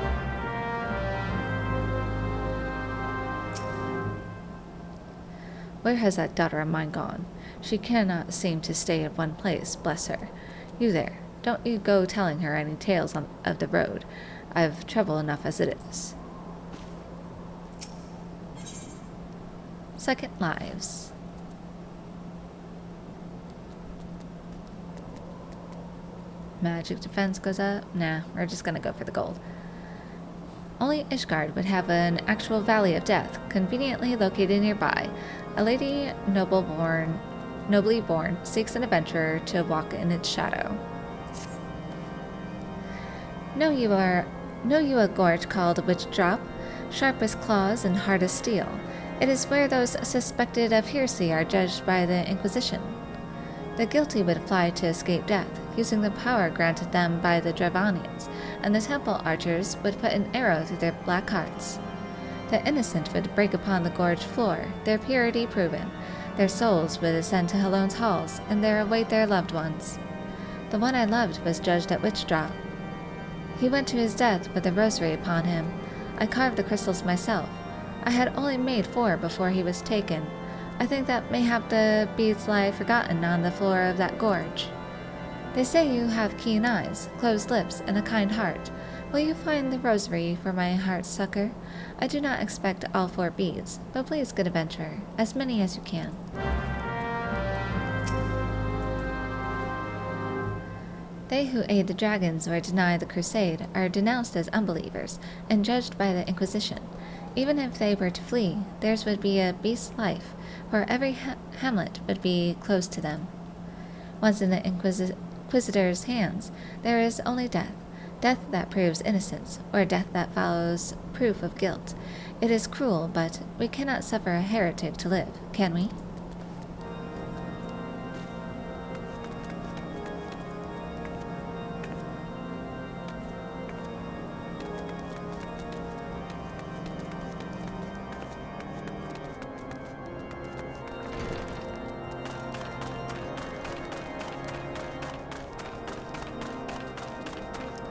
Where has that daughter of mine gone? She cannot seem to stay in one place, bless her. You there, don't you go telling her any tales of the road. I've trouble enough as it is. Second Lives. Magic defense goes up. Nah, we're just gonna go for the gold. Only Ishgard would have an actual valley of death, conveniently located nearby. A lady nobly born, seeks an adventurer to walk in its shadow. Know you a gorge called Witch Drop? Sharp as claws and hard as steel. It is where those suspected of heresy are judged by the Inquisition. The guilty would fly to escape death, using the power granted them by the Dravanians, and the temple archers would put an arrow through their black hearts. The innocent would break upon the gorge floor, their purity proven. Their souls would ascend to Halone's halls, and there await their loved ones. The one I loved was judged at Witch Drop. He went to his death with a rosary upon him. I carved the crystals myself. I had only made 4 before he was taken. I think that mayhap the beads lie forgotten on the floor of that gorge. They say you have keen eyes, closed lips, and a kind heart. Will you find the rosary for my heart's succor? I do not expect all 4 beads, but please, good adventurer, as many as you can. They who aid the dragons or deny the crusade are denounced as unbelievers and judged by the Inquisition. Even if they were to flee, theirs would be a beast's life, for every hamlet would be close to them. Once in the Inquisitor's hands, there is only death. Death that proves innocence, or death that follows proof of guilt. It is cruel, but we cannot suffer a heretic to live, can we?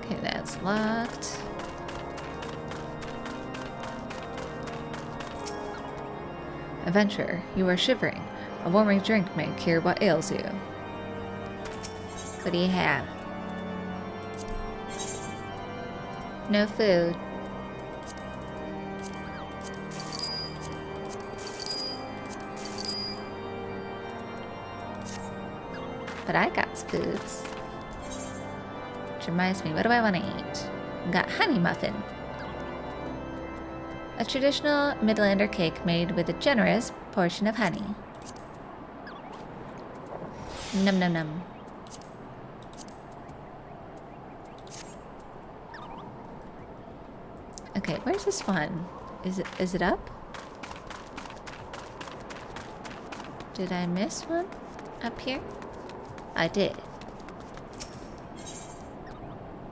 Okay, that's locked. Adventurer, you are shivering. A warming drink may cure what ails you. What do you have? No food. But I got foods. Which reminds me, what do I want to eat? Got honey muffin. A traditional Midlander cake made with a generous portion of honey. Num num num. Okay, where's this one? Is it up? Did I miss one up here? I did.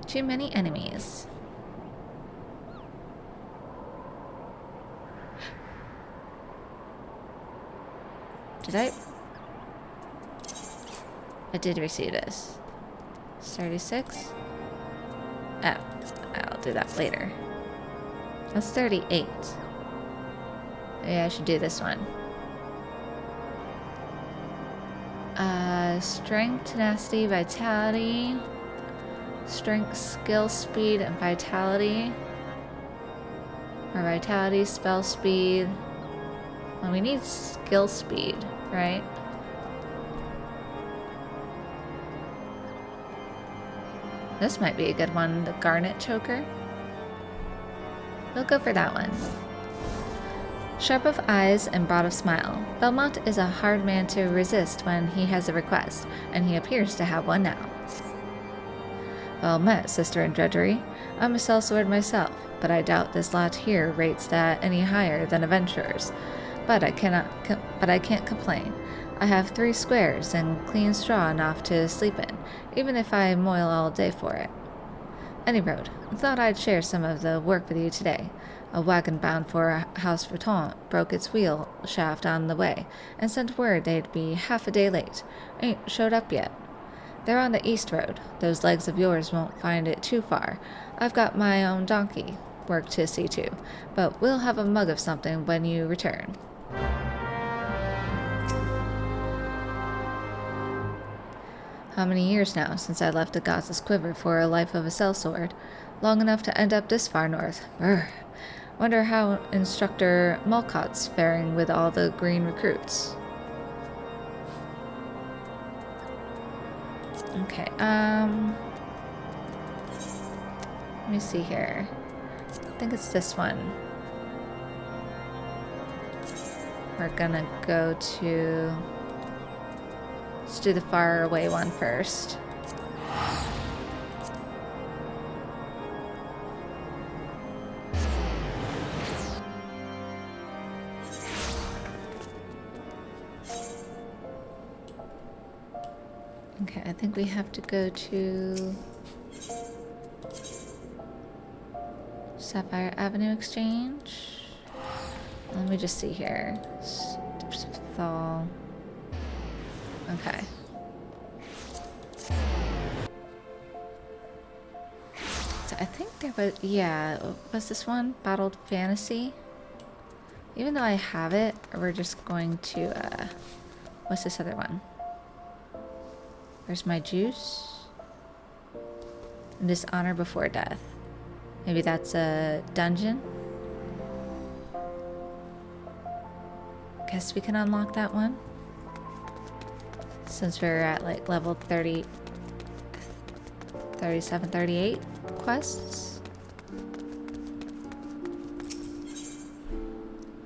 Too many enemies. Did I did receive this. 36? Oh, I'll do that later. That's 38. Maybe I should do this one. Strength, tenacity, vitality. Strength, skill, speed, and vitality. Or vitality, spell speed. Well, we need skill speed, right? This might be a good one, the Garnet Choker. We'll go for that one. Sharp of eyes and broad of smile, Belmont is a hard man to resist when he has a request, and he appears to have one now. Well met, sister in drudgery. I'm a sellsword myself, but I doubt this lot here rates that any higher than adventurers. But I can't complain. I have 3 squares and clean straw enough to sleep in, even if I moil all day for it. Any road, thought I'd share some of the work with you today. A wagon bound for a house for Taunt broke its wheel shaft on the way, and sent word they'd be half a day late. Ain't showed up yet. They're on the east road. Those legs of yours won't find it too far. I've got my own donkey work to see to, but we'll have a mug of something when you return. How many years now since I left the goddess' quiver for a life of a sellsword? Long enough to end up this far north. Brr. Wonder how Instructor Mulcott's faring with all the green recruits. Okay, let me see here. I think it's this one. We're gonna go to... Let's do the far away one first. Okay, I think we have to go to Sapphire Avenue Exchange. Let me just see here. Steps of Thaw. Okay. So I think there was, yeah, was this one? Bottled Fantasy? Even though I have it, we're just going to, what's this other one? Where's my juice? Dishonor before death. Maybe that's a dungeon? Guess we can unlock that one. Since we're at like level 30, 37, 38 quests.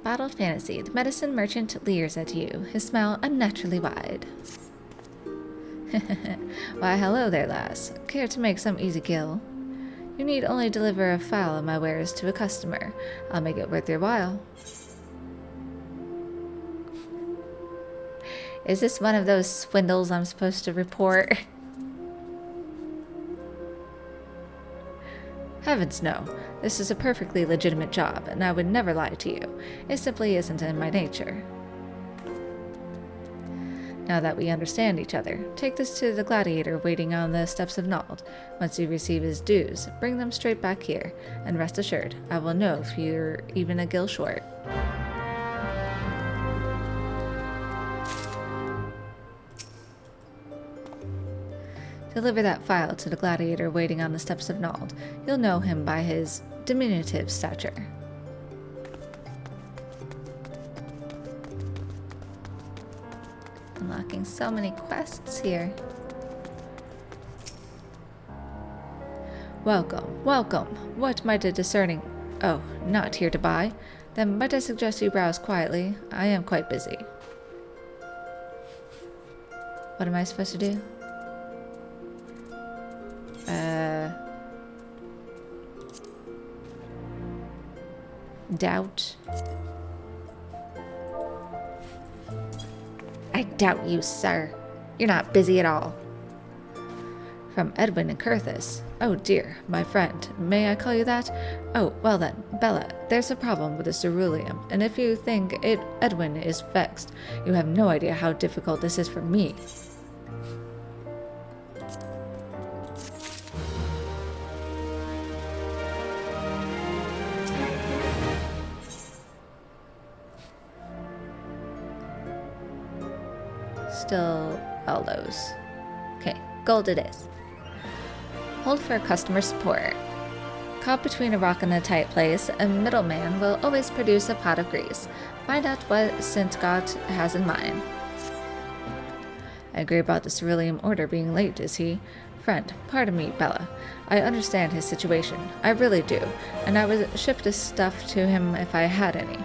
Bottled Fantasy. The medicine merchant leers at you, his smile unnaturally wide. Why, hello there, lass. Care to make some easy kill? You need only deliver a file of my wares to a customer. I'll make it worth your while. Is this one of those swindles I'm supposed to report? Heavens no. This is a perfectly legitimate job, and I would never lie to you. It simply isn't in my nature. Now that we understand each other, take this to the gladiator waiting on the steps of Nald. Once you receive his dues, bring them straight back here, and rest assured, I will know if you're even a gill short. Deliver that file to the gladiator waiting on the steps of Nald. You'll know him by his diminutive stature. Unlocking so many quests here. Welcome, welcome. What might a discerning... Oh, not here to buy. Then might I suggest you browse quietly? I am quite busy. What am I supposed to do? Doubt. I doubt you, sir. You're not busy at all. From Edwin and Curthis. Oh dear, my friend. May I call you that? Oh, well then, Bella, there's a problem with the ceruleum, and if you think Edwin is vexed, you have no idea how difficult this is for me. Still Aldos. Okay, gold it is. Hold for customer support. Caught between a rock and a tight place, a middleman will always produce a pot of grease. Find out what Sintgott has in mind. I agree about the ceruleum order being late, is he? Friend, pardon me, Bella. I understand his situation. I really do, and I would ship this stuff to him if I had any.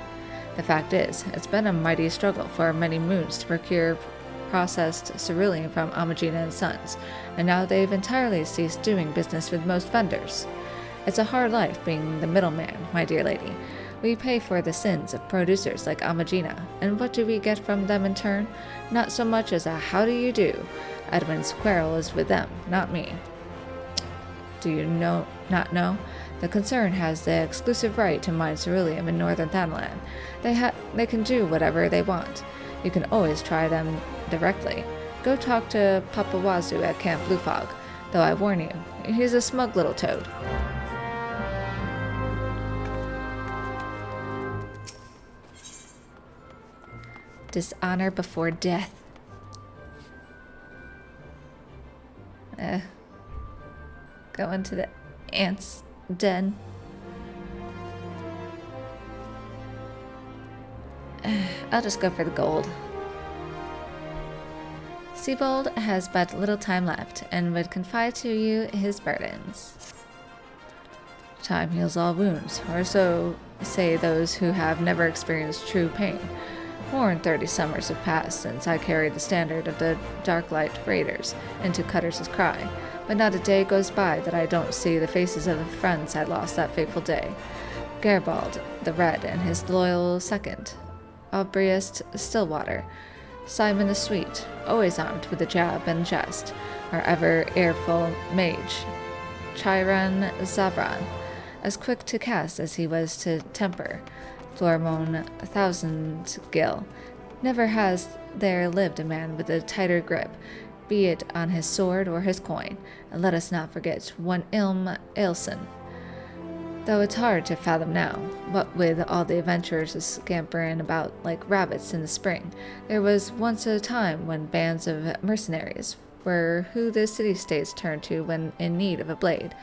The fact is, it's been a mighty struggle for many moons to procure processed ceruleum from Amagina & Sons, and now they've entirely ceased doing business with most vendors. It's a hard life being the middleman, my dear lady. We pay for the sins of producers like Amagina, and what do we get from them in turn? Not so much as a how do you do. Edwin's quarrel is with them, not me. Do you not know? The concern has the exclusive right to mine ceruleum in northern Thanalan. They can do whatever they want. You can always try them directly. Go talk to Papa Wazoo at Camp Bluefog, though I warn you, he's a smug little toad. Dishonor before death. Go into the ants' den. I'll just go for the gold. Siebold has but little time left, and would confide to you his burdens. Time heals all wounds, or so say those who have never experienced true pain. More than 30 summers have passed since I carried the standard of the Darklight Raiders into Cutter's Cry, but not a day goes by that I don't see the faces of the friends I lost that fateful day. Geribald the Red and his loyal second, Aubriest Stillwater, Simon the Sweet, always armed with a jab and jest, our ever-airful mage, Chiron Zabran, as quick to cast as he was to temper, Flormon Thousand Gill. Never has there lived a man with a tighter grip, be it on his sword or his coin, and let us not forget one Ilm Ailson. Though it's hard to fathom now, what with all the adventurers scampering about like rabbits in the spring, there was once a time when bands of mercenaries were who the city-states turned to when in need of a blade,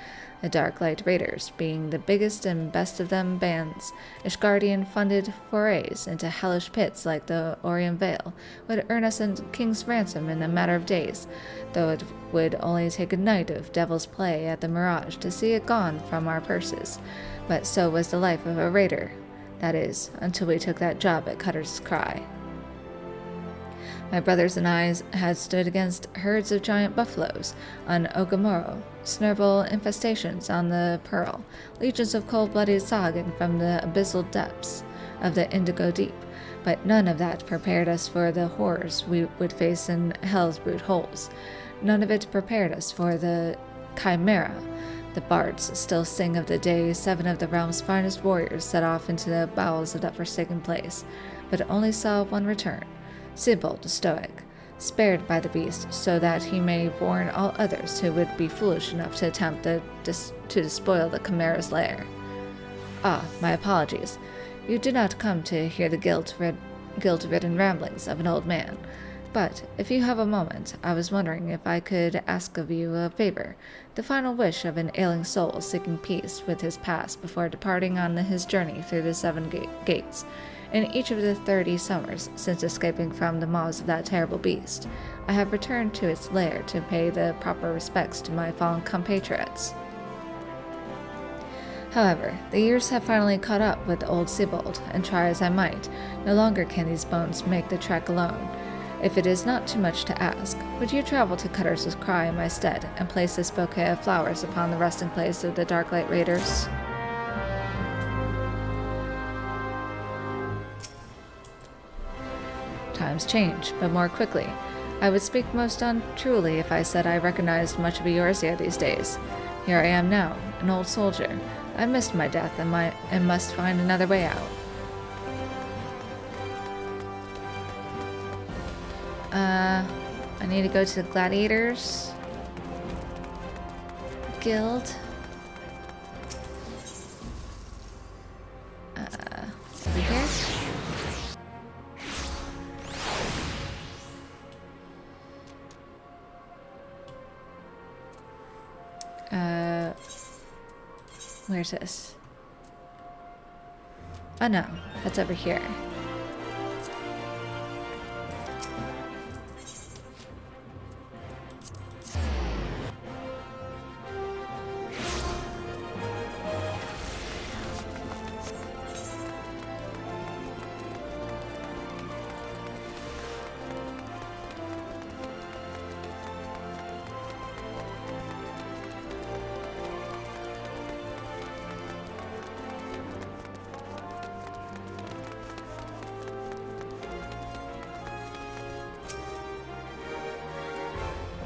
the Darklight Raiders being the biggest and best of them bands. Ishgardian-funded forays into hellish pits like the Orient Vale would earn us a king's ransom in a matter of days, though it would only take a night of devil's play at the Mirage to see it gone from our purses. But so was the life of a raider. That is, until we took that job at Cutter's Cry. My brothers and I had stood against herds of giant buffaloes on Ogamoro, snurble infestations on the Pearl, legions of cold-blooded Sagan from the abyssal depths of the Indigo Deep, but none of that prepared us for the horrors we would face in Hell's brute holes. None of it prepared us for the Chimera. The bards still sing of the day 7 of the realm's finest warriors set off into the bowels of that forsaken place, but only saw one return. Sibold the Stoic, spared by the beast so that he may warn all others who would be foolish enough to attempt to despoil the Chimera's lair. Ah, my apologies. You did not come to hear the guilt-ridden ramblings of an old man. But, if you have a moment, I was wondering if I could ask of you a favor, the final wish of an ailing soul seeking peace with his past before departing on his journey through the 7 gates. In each of the 30 summers since escaping from the maws of that terrible beast, I have returned to its lair to pay the proper respects to my fallen compatriots. However, the years have finally caught up with old Sibold, and try as I might, no longer can these bones make the trek alone. If it is not too much to ask, would you travel to Cutter's Cry in my stead, and place this bouquet of flowers upon the resting place of the Darklight Raiders? Times change, but more quickly. I would speak most untruly if I said I recognized much of Eorzea these days. Here I am now, an old soldier. I missed my death and must find another way out. I need to go to the Gladiators Guild. Over here? Where's this? Oh no, that's over here.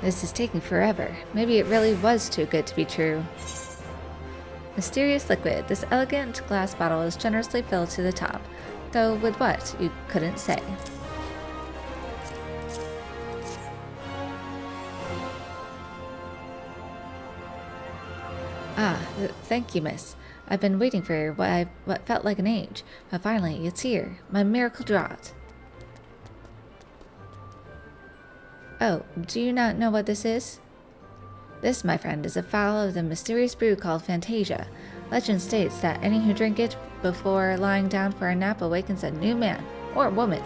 This is taking forever. Maybe it really was too good to be true. Mysterious liquid. This elegant glass bottle is generously filled to the top. Though with what, you couldn't say. Thank you, miss. I've been waiting for what felt like an age, but finally it's here. My miracle draught. Oh, do you not know what this is? This, my friend, is a fowl of the mysterious brew called Fantasia. Legend states that any who drink it before lying down for a nap awakens a new man, or woman.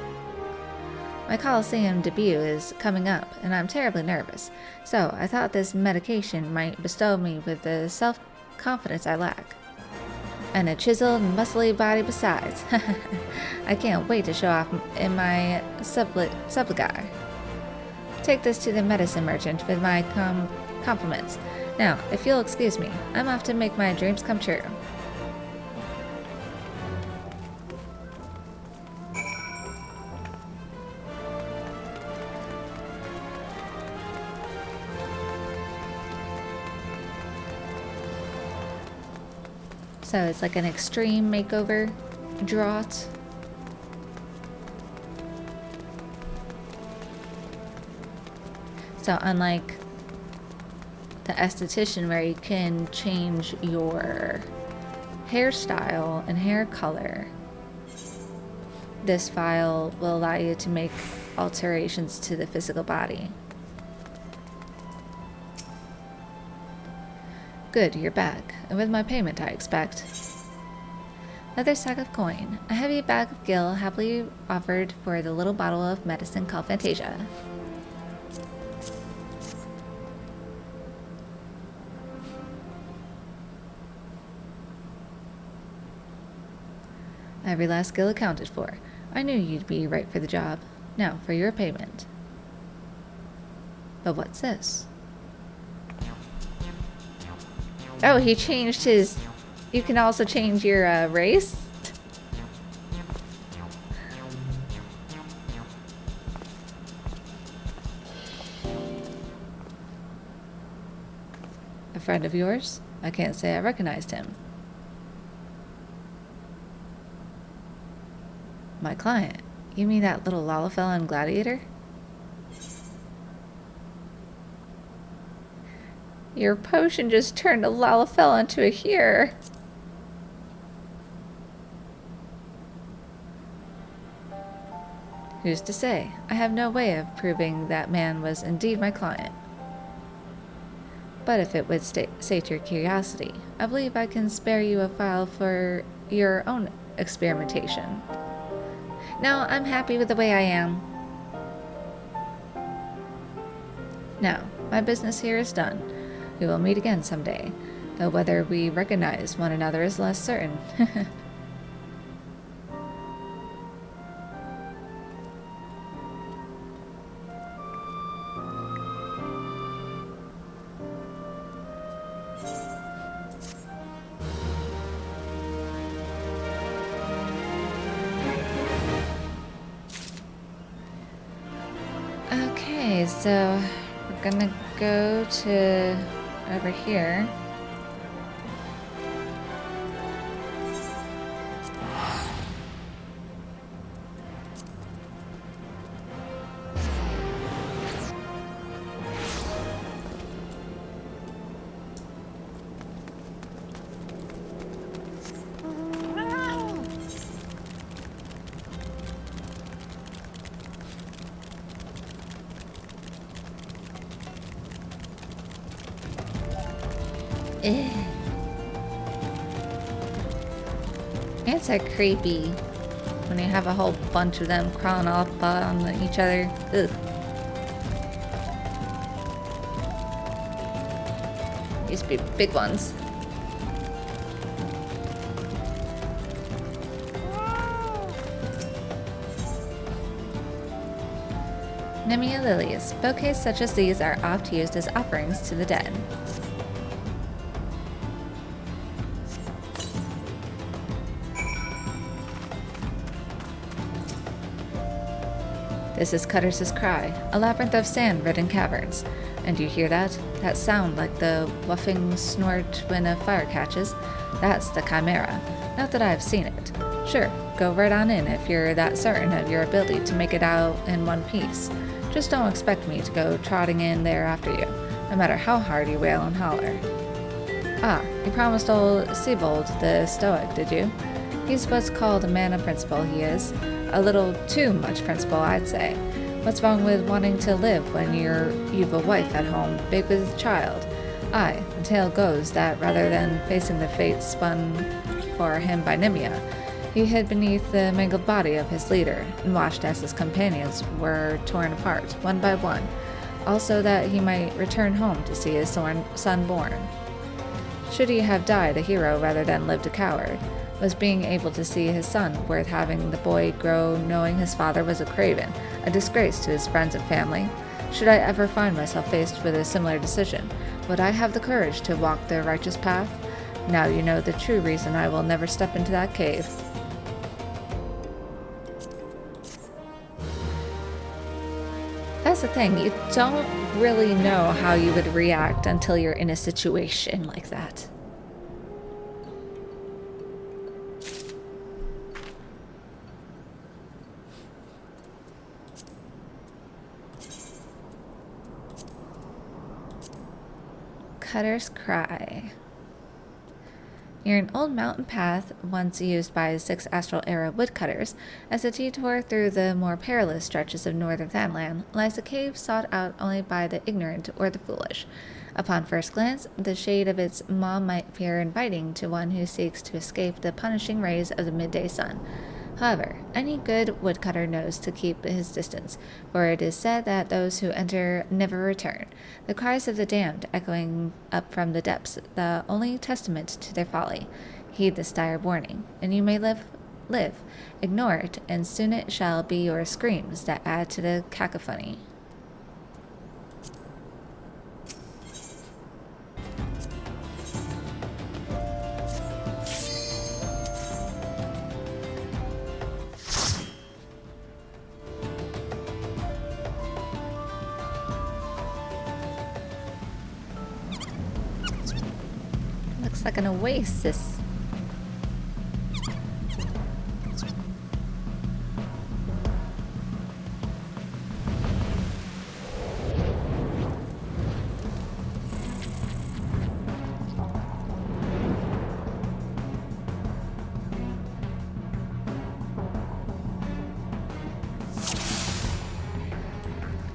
My Coliseum debut is coming up, and I'm terribly nervous, so I thought this medication might bestow me with the self-confidence I lack. And a chiseled and muscly body besides. I can't wait to show off in my subligar. Take this to the medicine merchant with my compliments. Now, if you'll excuse me, I'm off to make my dreams come true. So it's like an extreme makeover draught. So unlike the esthetician where you can change your hairstyle and hair color, this file will allow you to make alterations to the physical body. Good, you're back, and with my payment, I expect. Another sack of coin, a heavy bag of gill happily offered for the little bottle of medicine called Fantasia. Every last gill accounted for. I knew you'd be right for the job. Now, for your payment. But what's this? Oh, he changed his... You can also change your race? A friend of yours? I can't say I recognized him. My client? You mean that little Lalafell gladiator? Your potion just turned a Lalafell into a here. Who's to say? I have no way of proving that man was indeed my client. But if it would sate your curiosity, I believe I can spare you a file for your own experimentation. No, I'm happy with the way I am. Now, my business here is done. We will meet again someday, though whether we recognize one another is less certain. Okay, so we're gonna go to over here. Ants are creepy when you have a whole bunch of them crawling up on each other. Ugh. Used to be big ones. Nemia lilies. Bouquets such as these are oft used as offerings to the dead. This is Cutter's cry, a labyrinth of sand-ridden caverns. And you hear that? That sound like the whuffing snort when a fire catches? That's the Chimera. Not that I've seen it. Sure, go right on in if you're that certain of your ability to make it out in one piece. Just don't expect me to go trotting in there after you, no matter how hard you wail and holler. Ah, you promised old Siebold the Stoic, did you? He's what's called a man of principle, he is. A little too much principle, I'd say. What's wrong with wanting to live when you've a wife at home, big with a child? Aye, the tale goes that rather than facing the fate spun for him by Nemia, he hid beneath the mangled body of his leader and watched as his companions were torn apart, one by one, also that he might return home to see his son born. Should he have died a hero rather than lived a coward? Was being able to see his son worth having the boy grow knowing his father was a craven, a disgrace to his friends and family? Should I ever find myself faced with a similar decision, would I have the courage to walk the righteous path? Now you know the true reason I will never step into that cave. That's the thing, you don't really know how you would react until you're in a situation like that. Woodcutter's Cry. Near an old mountain path, once used by 6 Astral Era woodcutters, as a detour through the more perilous stretches of northern Thanalan, lies a cave sought out only by the ignorant or the foolish. Upon first glance, the shade of its maw might appear inviting to one who seeks to escape the punishing rays of the midday sun. However, any good woodcutter knows to keep his distance, for it is said that those who enter never return, the cries of the damned echoing up from the depths, the only testament to their folly. Heed this dire warning, and you may live. Ignore it, and soon it shall be your screams that add to the cacophony. Looks like an oasis.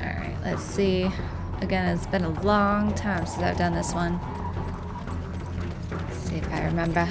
Alright, let's see. Again, it's been a long time since I've done this one. See if I remember.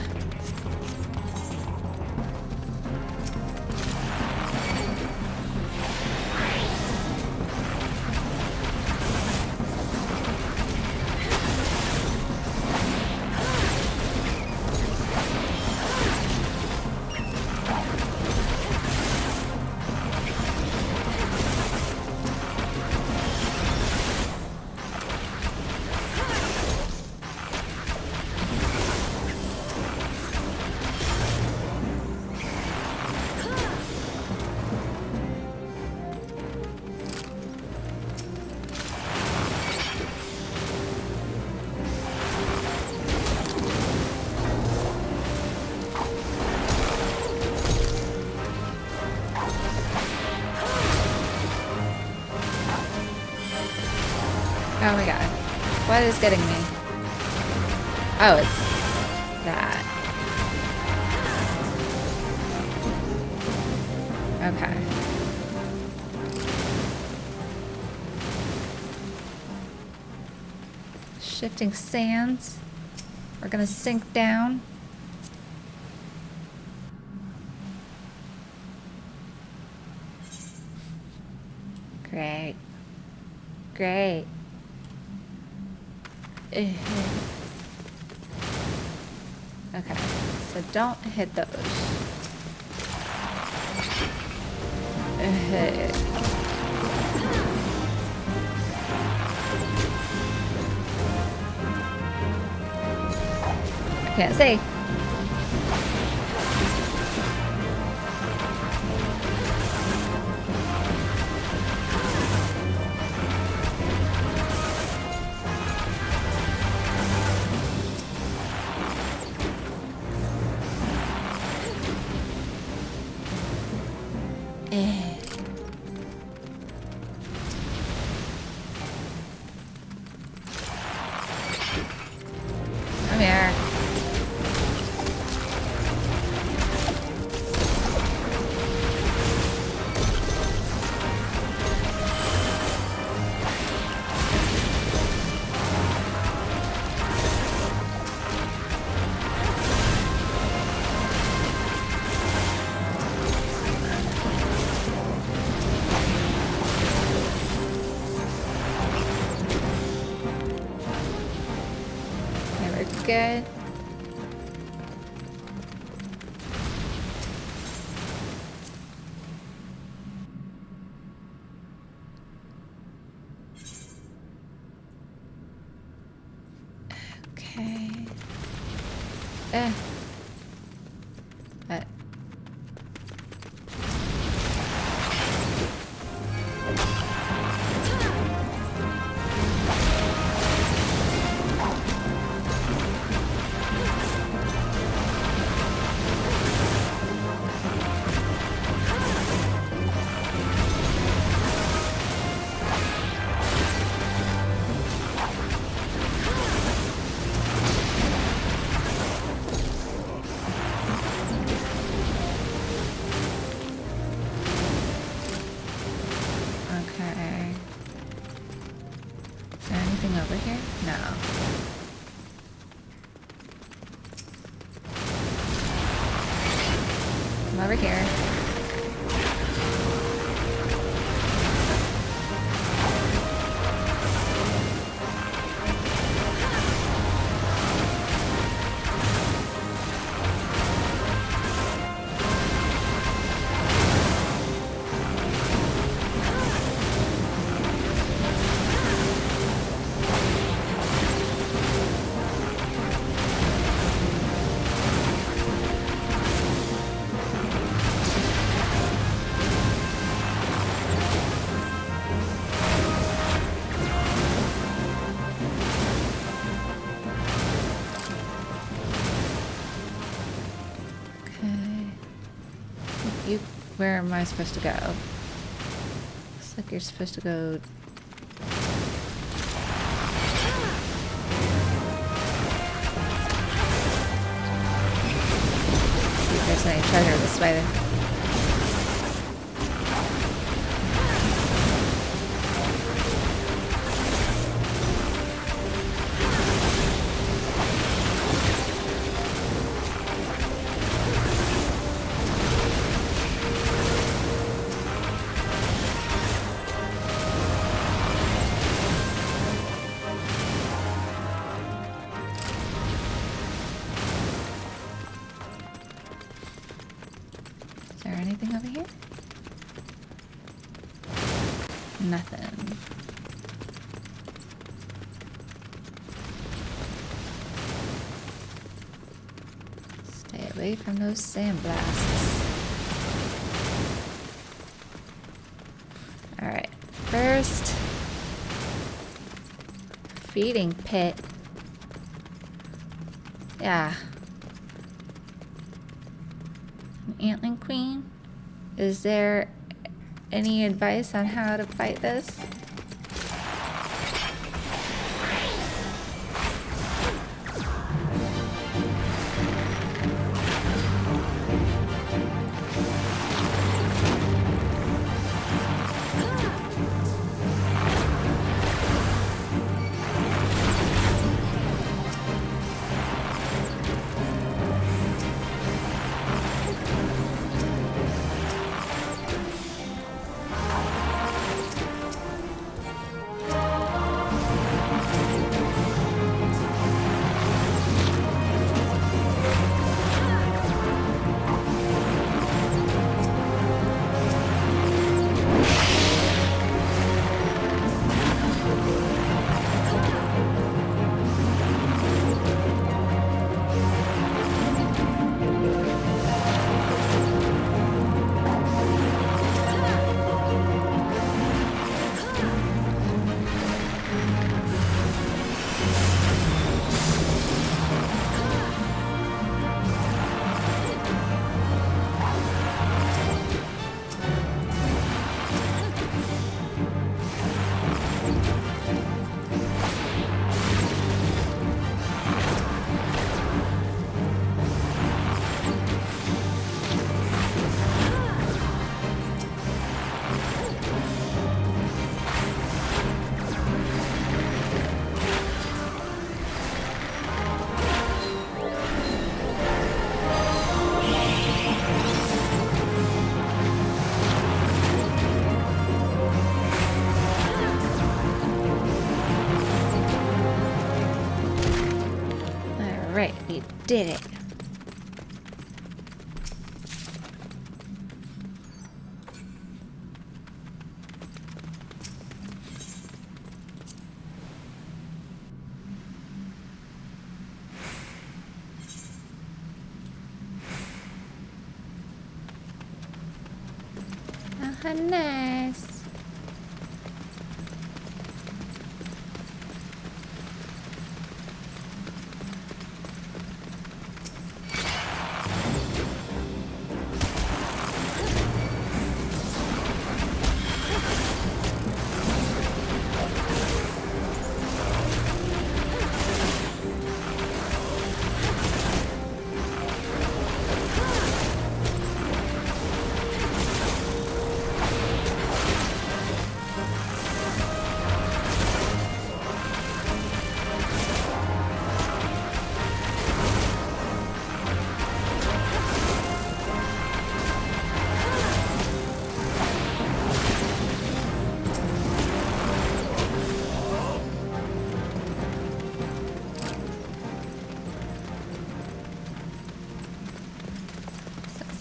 Oh my god. What is getting me? Oh, it's that. Okay. Shifting sands. We're gonna sink down. Great. Great. Okay, so don't hit those. I can't see. Come here. Good. Okay. What? over here. Where am I supposed to go? Looks like you're supposed to go... See if there's any treasure this way. Anything over here? Nothing. Stay away from those sandblasts. Alright, first feeding pit. Yeah. An antling queen? Is there any advice on how to fight this? Alright, we did it. Oh, nice.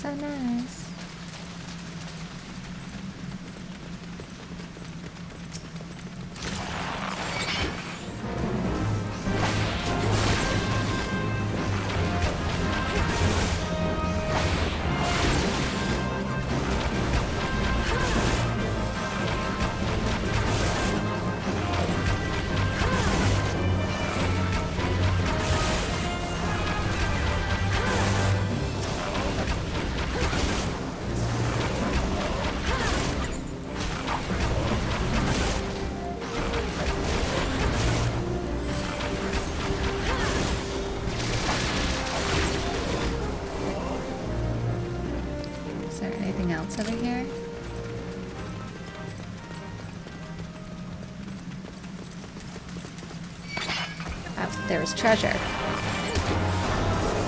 So nice. Is there anything else over here? Oh, there was treasure.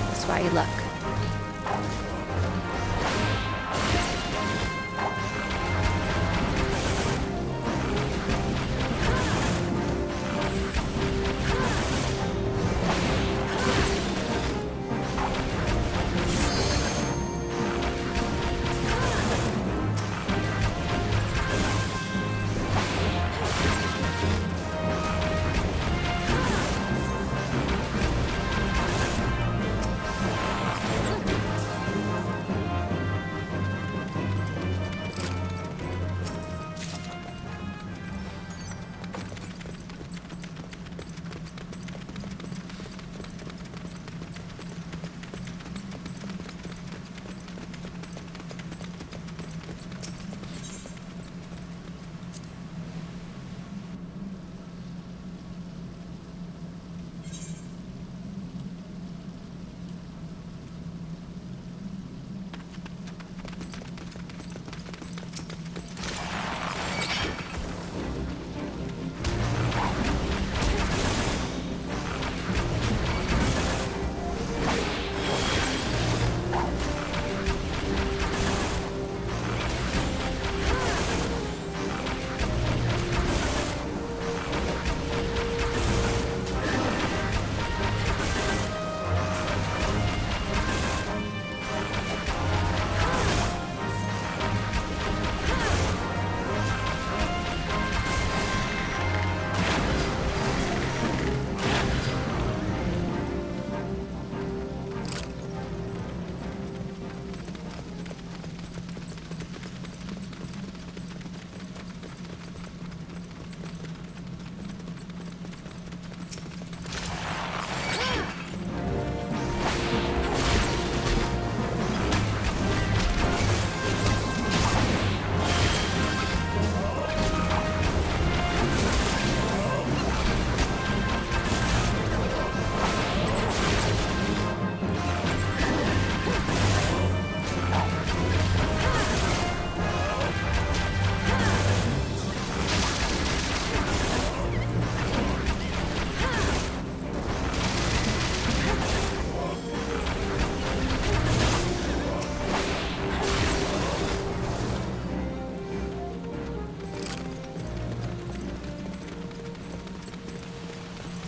That's why you look.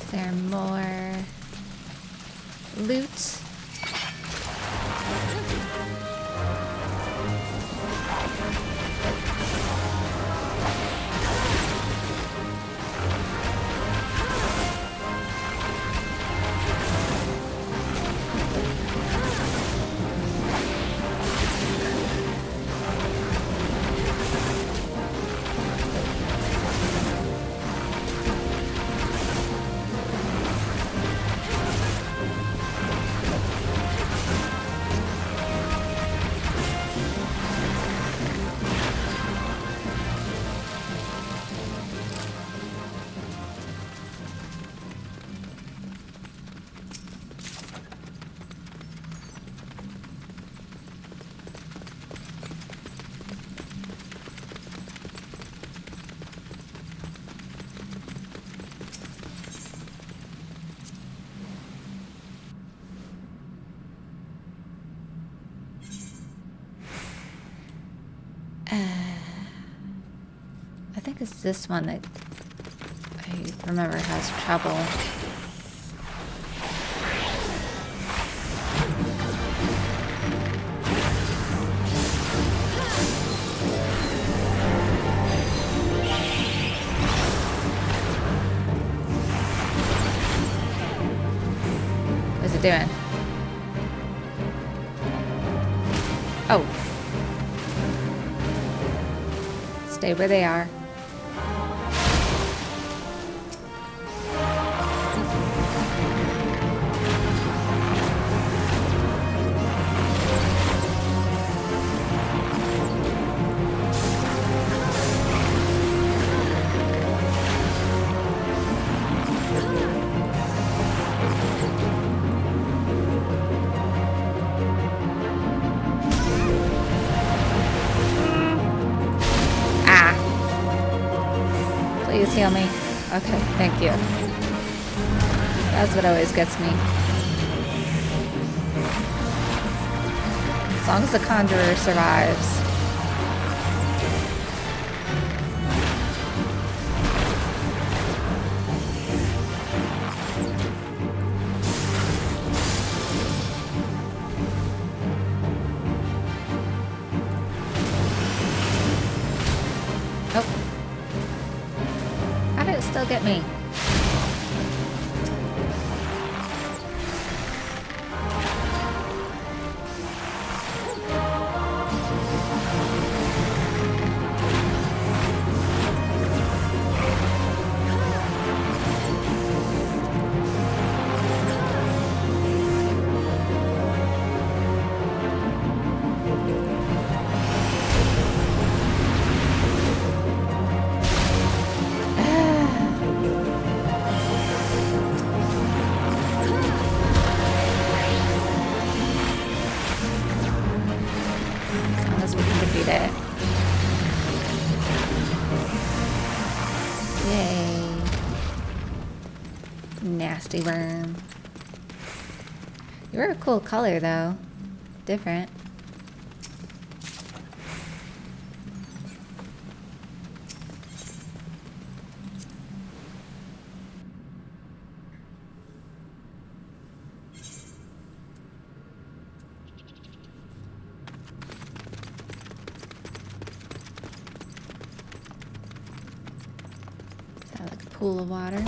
Is there more loot? I think it's this one that I remember has trouble. it doing? Oh. Stay where they are. Please heal me. Okay, thank you. That's what always gets me. As long as the conjurer survives. Still get me. Nasty worm. You're a cool color though. Different. Is that like a pool of water?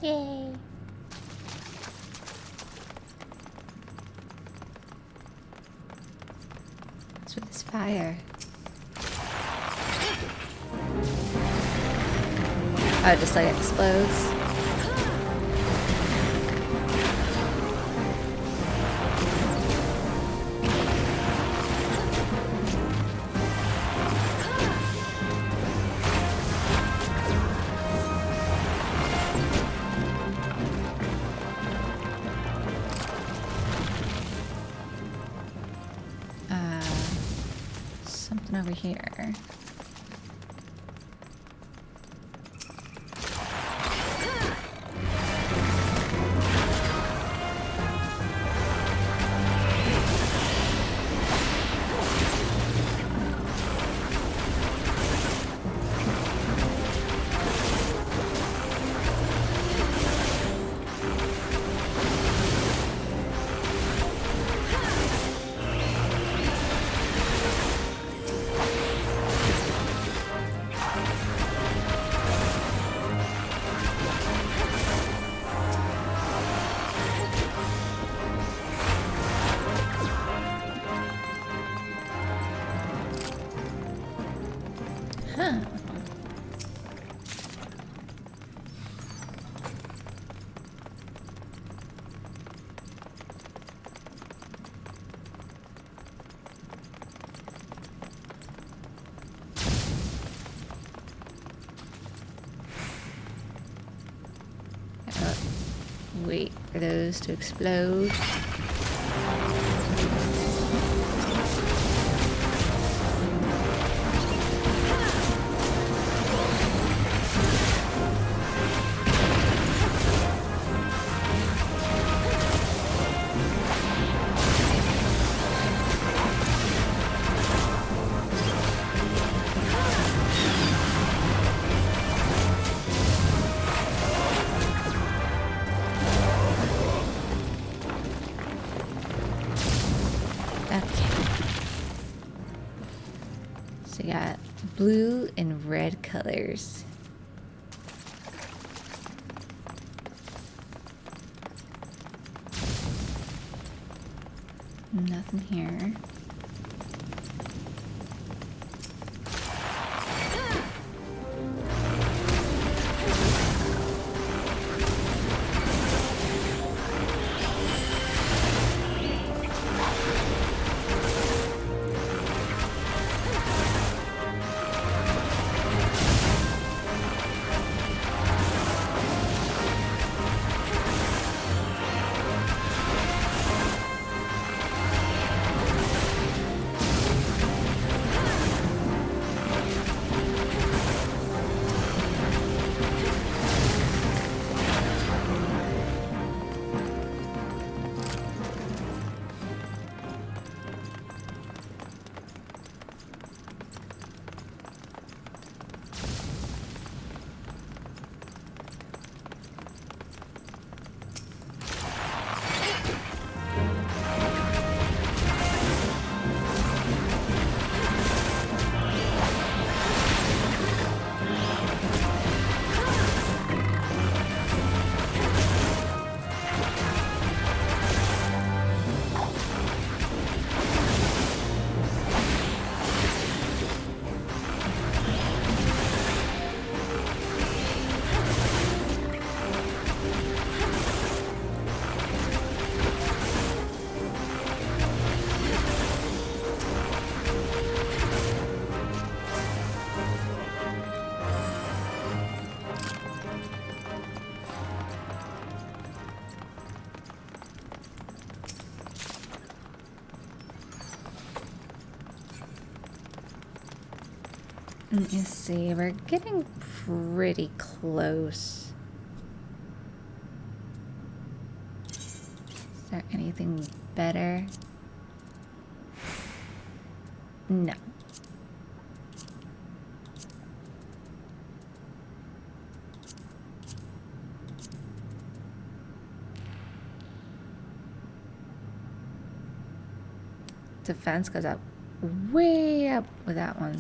Yay. What's with this fire? Oh, just like it explodes. Something over here. Huh. Wait for those to explode. Blue and red colors. Nothing here. Let me see, we're getting pretty close. Is there anything better? No. Defense goes up way up with that one.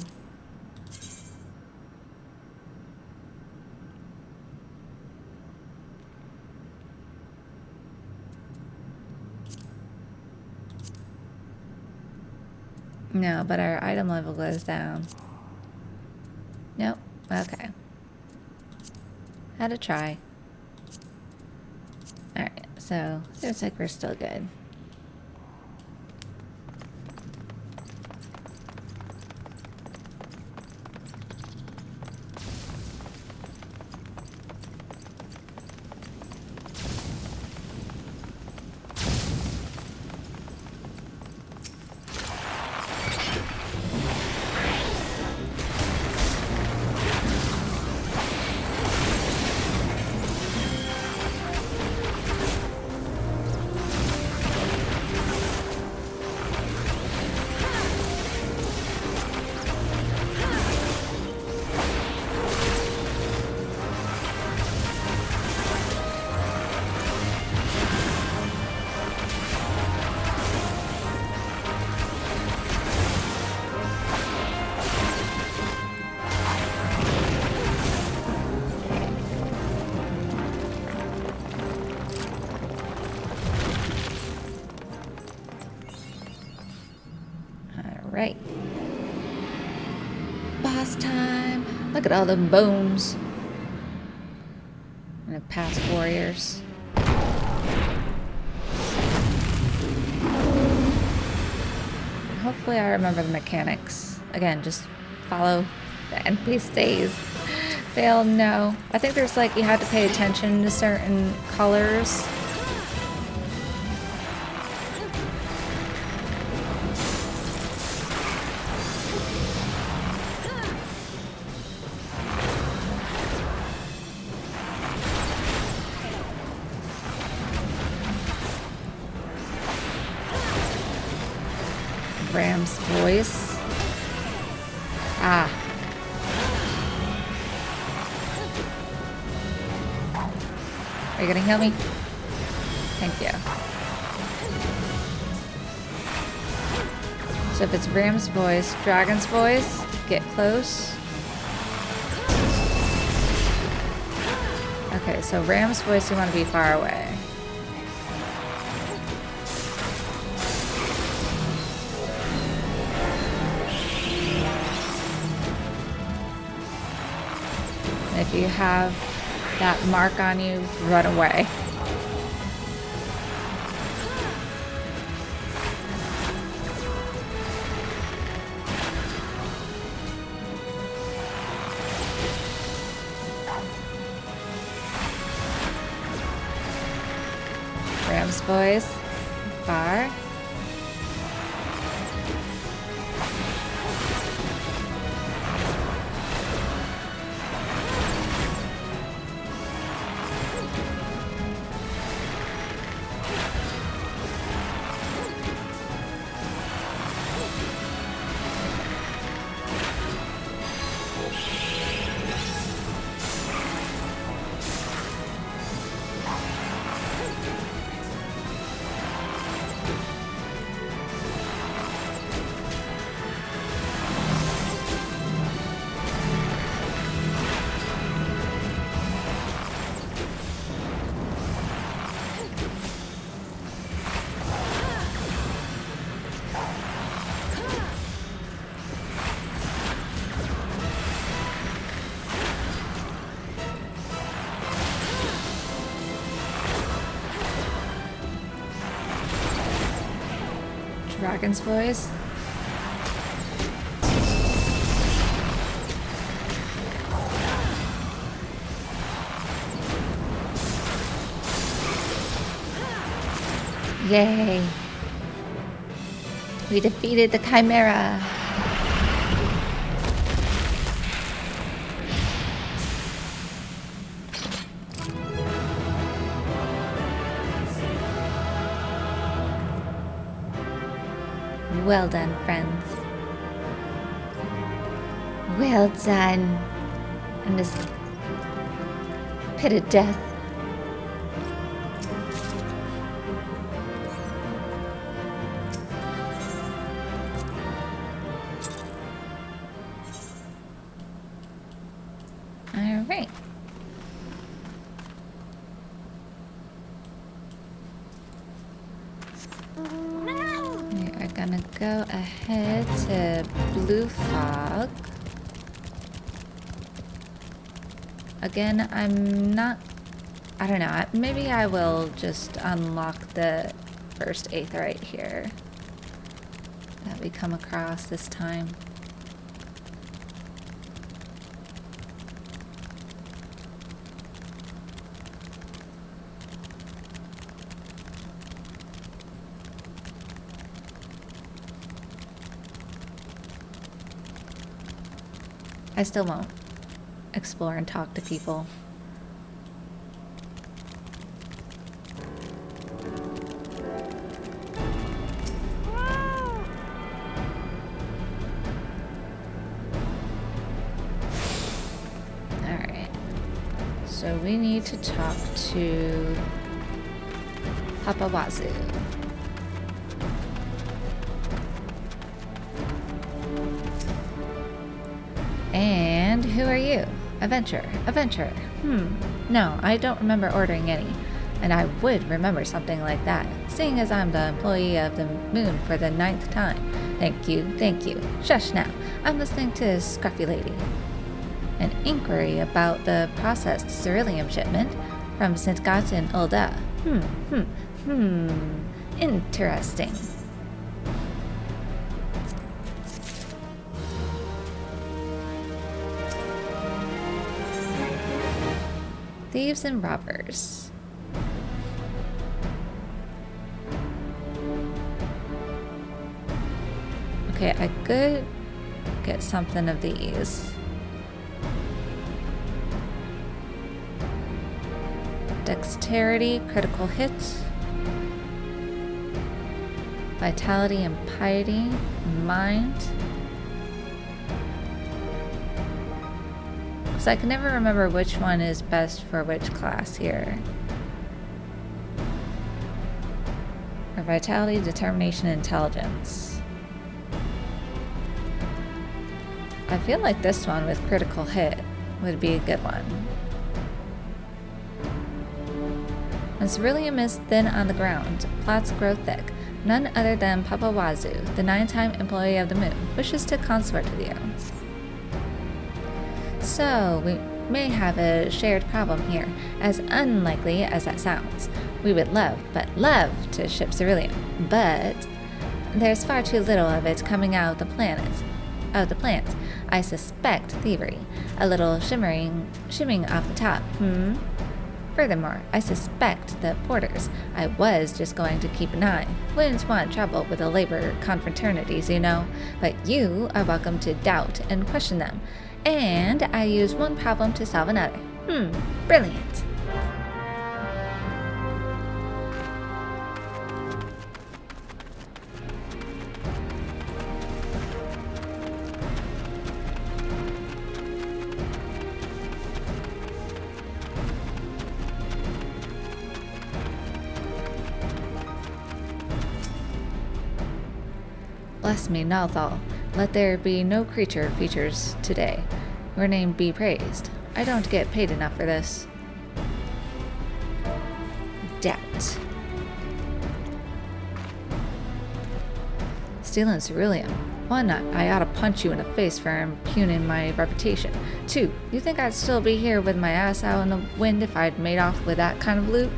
No, but our item level goes down. Nope. Okay. Had to try. Alright, so looks like we're still good. Right. Boss time. Look at all them bones. And the past warriors. Hopefully I remember the mechanics. Again, just follow the NPCs. They'll know. I think there's like, you have to pay attention to certain colors. Ram's voice. Ah. Are you gonna heal me? Thank you. So if it's Ram's voice, Dragon's voice get close. Okay, so Ram's voice, you want to be far away. If you have that mark on you, run away. Ram's voice, far. Dragon's voice. Yay! We defeated the Chimera! Well done, friends. Well done. In this pit of death. All right. We are gonna go ahead to Blue Fog. Again, I don't know, maybe I will just unlock the first aetheryte here that we come across this time. I still won't explore and talk to people. Alright. So we need to talk to Papawazu. And who are you? Adventurer. No, I don't remember ordering any. And I would remember something like that, seeing as I'm the employee of the moon for the 9th time. Thank you. Shush now. I'm listening to Scruffy Lady. An inquiry about the processed ceruleum shipment from Sintgat in Ulda. Interesting. Thieves and robbers. Okay, I could get something of these. Dexterity, critical hit. Vitality and piety, mind. So I can never remember which one is best for which class here. Or vitality, determination, intelligence. I feel like this one with critical hit would be a good one. When ceruleum is thin on the ground, plots grow thick. None other than Papa Wazoo, the 9-time employee of the moon, wishes to consort with you. So, we may have a shared problem here, as unlikely as that sounds. We would love to ship ceruleum, but there's far too little of it coming out of the plant. I suspect thievery. A little shimming off the top, Furthermore, I suspect the porters. I was just going to keep an eye. Wouldn't want trouble with the labor confraternities, you know. But you are welcome to doubt and question them. And I use one problem to solve another. Brilliant. Bless me, Nalthal. Let there be no creature features today. Your name be praised. I don't get paid enough for this. Doubt. Stealing ceruleum. 1, I ought to punch you in the face for impugning my reputation. 2, you think I'd still be here with my ass out in the wind if I'd made off with that kind of loot?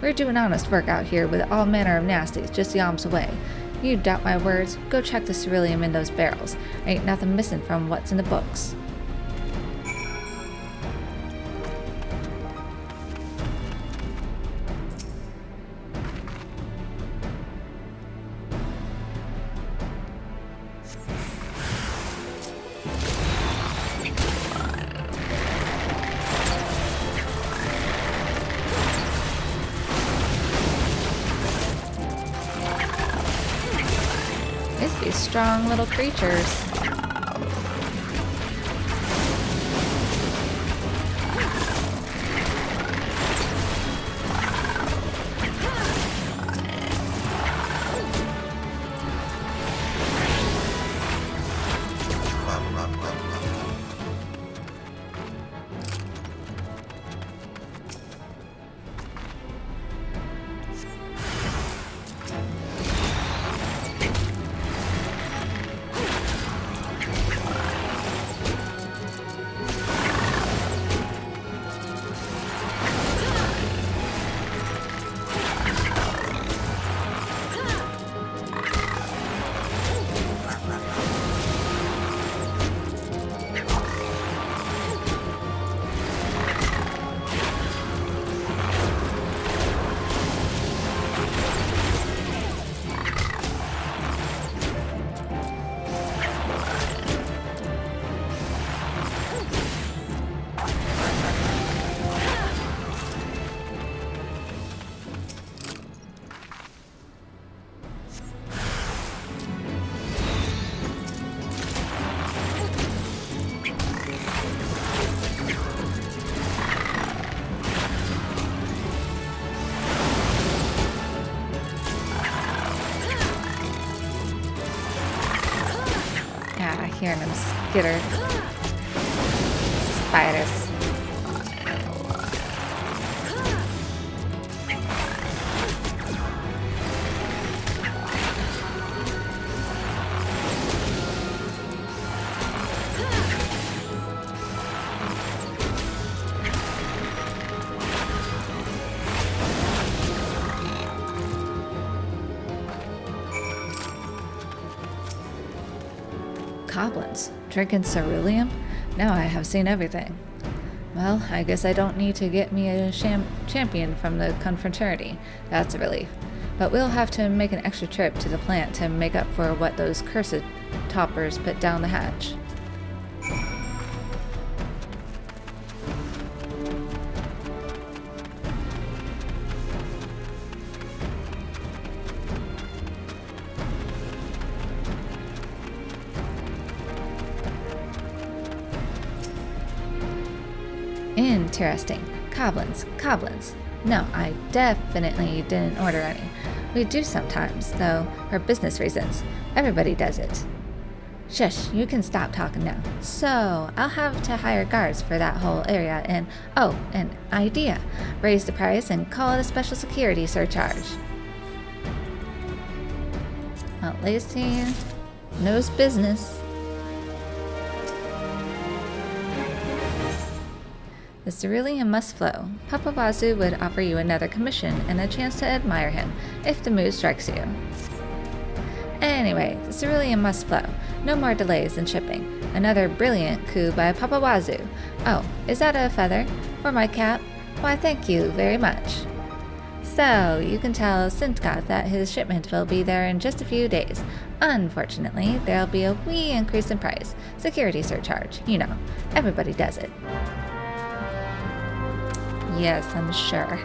We're doing honest work out here with all manner of nasties just yalms away. You doubt my words? Go check the ceruleum in those barrels. Ain't nothing missing from what's in the books. These strong little creatures. Hearing them skitter. Spiders. Goblins drinking ceruleum? Now I have seen everything. Well, I guess I don't need to get me a champion from the confraternity. That's a relief. But we'll have to make an extra trip to the plant to make up for what those cursed toppers put down the hatch. Interesting. Goblins. No, I definitely didn't order any. We do sometimes, though, for business reasons. Everybody does it. Shush, you can stop talking now. So, I'll have to hire guards for that whole area and, oh, an idea. Raise the price and call it a special security surcharge. Well, Lacey knows business. The cerulean must flow. Papa Wazoo would offer you another commission and a chance to admire him, if the mood strikes you. Anyway, the cerulean must flow. No more delays in shipping. Another brilliant coup by Papa Wazoo. Oh, is that a feather? For my cap? Why, thank you very much. So, you can tell Sintgoth that his shipment will be there in just a few days. Unfortunately, there'll be a wee increase in price. Security surcharge, you know. Everybody does it. Yes, I'm sure.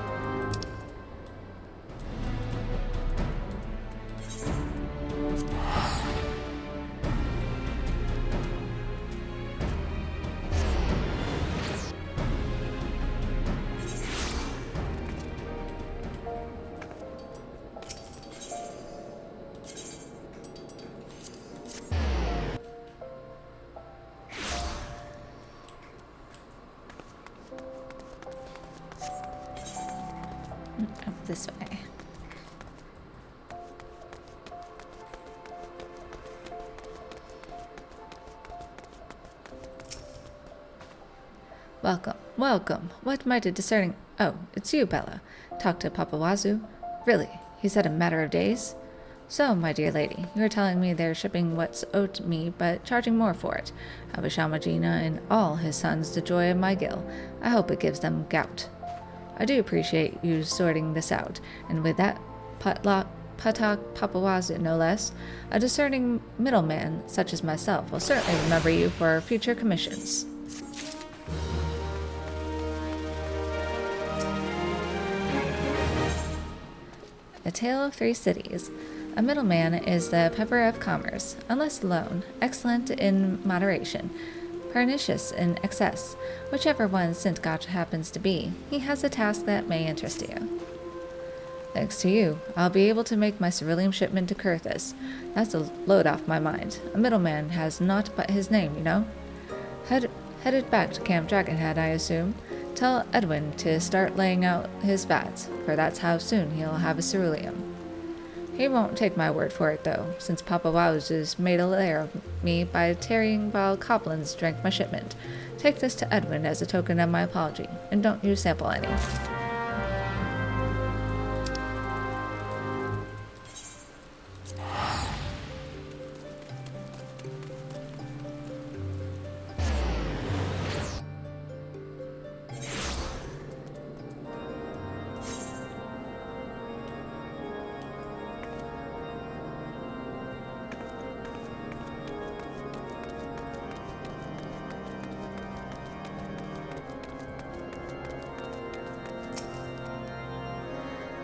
Up this way. Welcome, welcome. What might a discerning... Oh, it's you, Bella. Talk to Papa Wazoo? Really? He said a matter of days? So, my dear lady, you're telling me they're shipping what's owed me, but charging more for it. I wish Almagina and all his sons the joy of my gill. I hope it gives them gout. I do appreciate you sorting this out, and with that Patak Papa Wazoo no less, a discerning middleman such as myself will certainly remember you for future commissions. A Tale of Three Cities. A middleman is the pepper of commerce, unless alone, excellent in moderation, pernicious in excess. Whichever one Sintgoth happens to be, he has a task that may interest you. Thanks to you, I'll be able to make my cerulean shipment to Kurthis. That's a load off my mind. A middleman has naught but his name, you know. Headed back to Camp Dragonhead, I assume. Tell Edwin to start laying out his vats, for that's how soon he'll have a cerulean. He won't take my word for it, though, since Papa Wowz's made a lair of me by tarrying while goblins drank my shipment. Take this to Edwin as a token of my apology, and don't you sample any.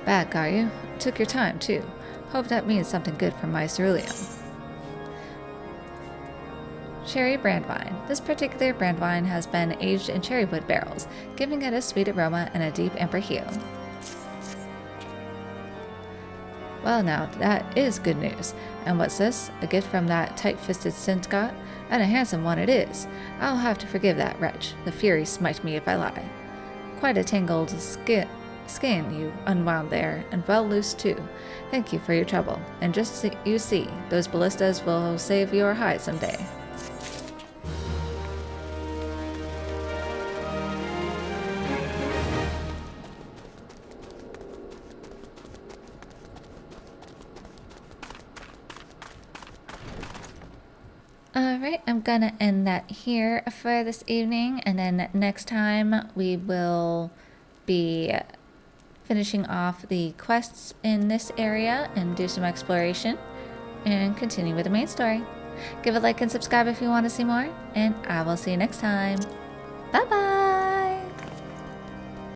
Back, are you? Took your time, too. Hope that means something good for my cerulean. Cherry brandwine. This particular brandwine has been aged in cherry wood barrels, giving it a sweet aroma and a deep amber hue. Well now, that is good news. And what's this? A gift from that tight-fisted Sintgoth? And a handsome one it is. I'll have to forgive that wretch. The fury smite me if I lie. Quite a tangled skin you unwound there, and well loose too. Thank you for your trouble, and just you see, those ballistas will save your hide someday. Alright, I'm gonna end that here for this evening, and then next time we will be finishing off the quests in this area and do some exploration and continue with the main story. Give a like and subscribe if you want to see more, and I will see you next time. Bye bye!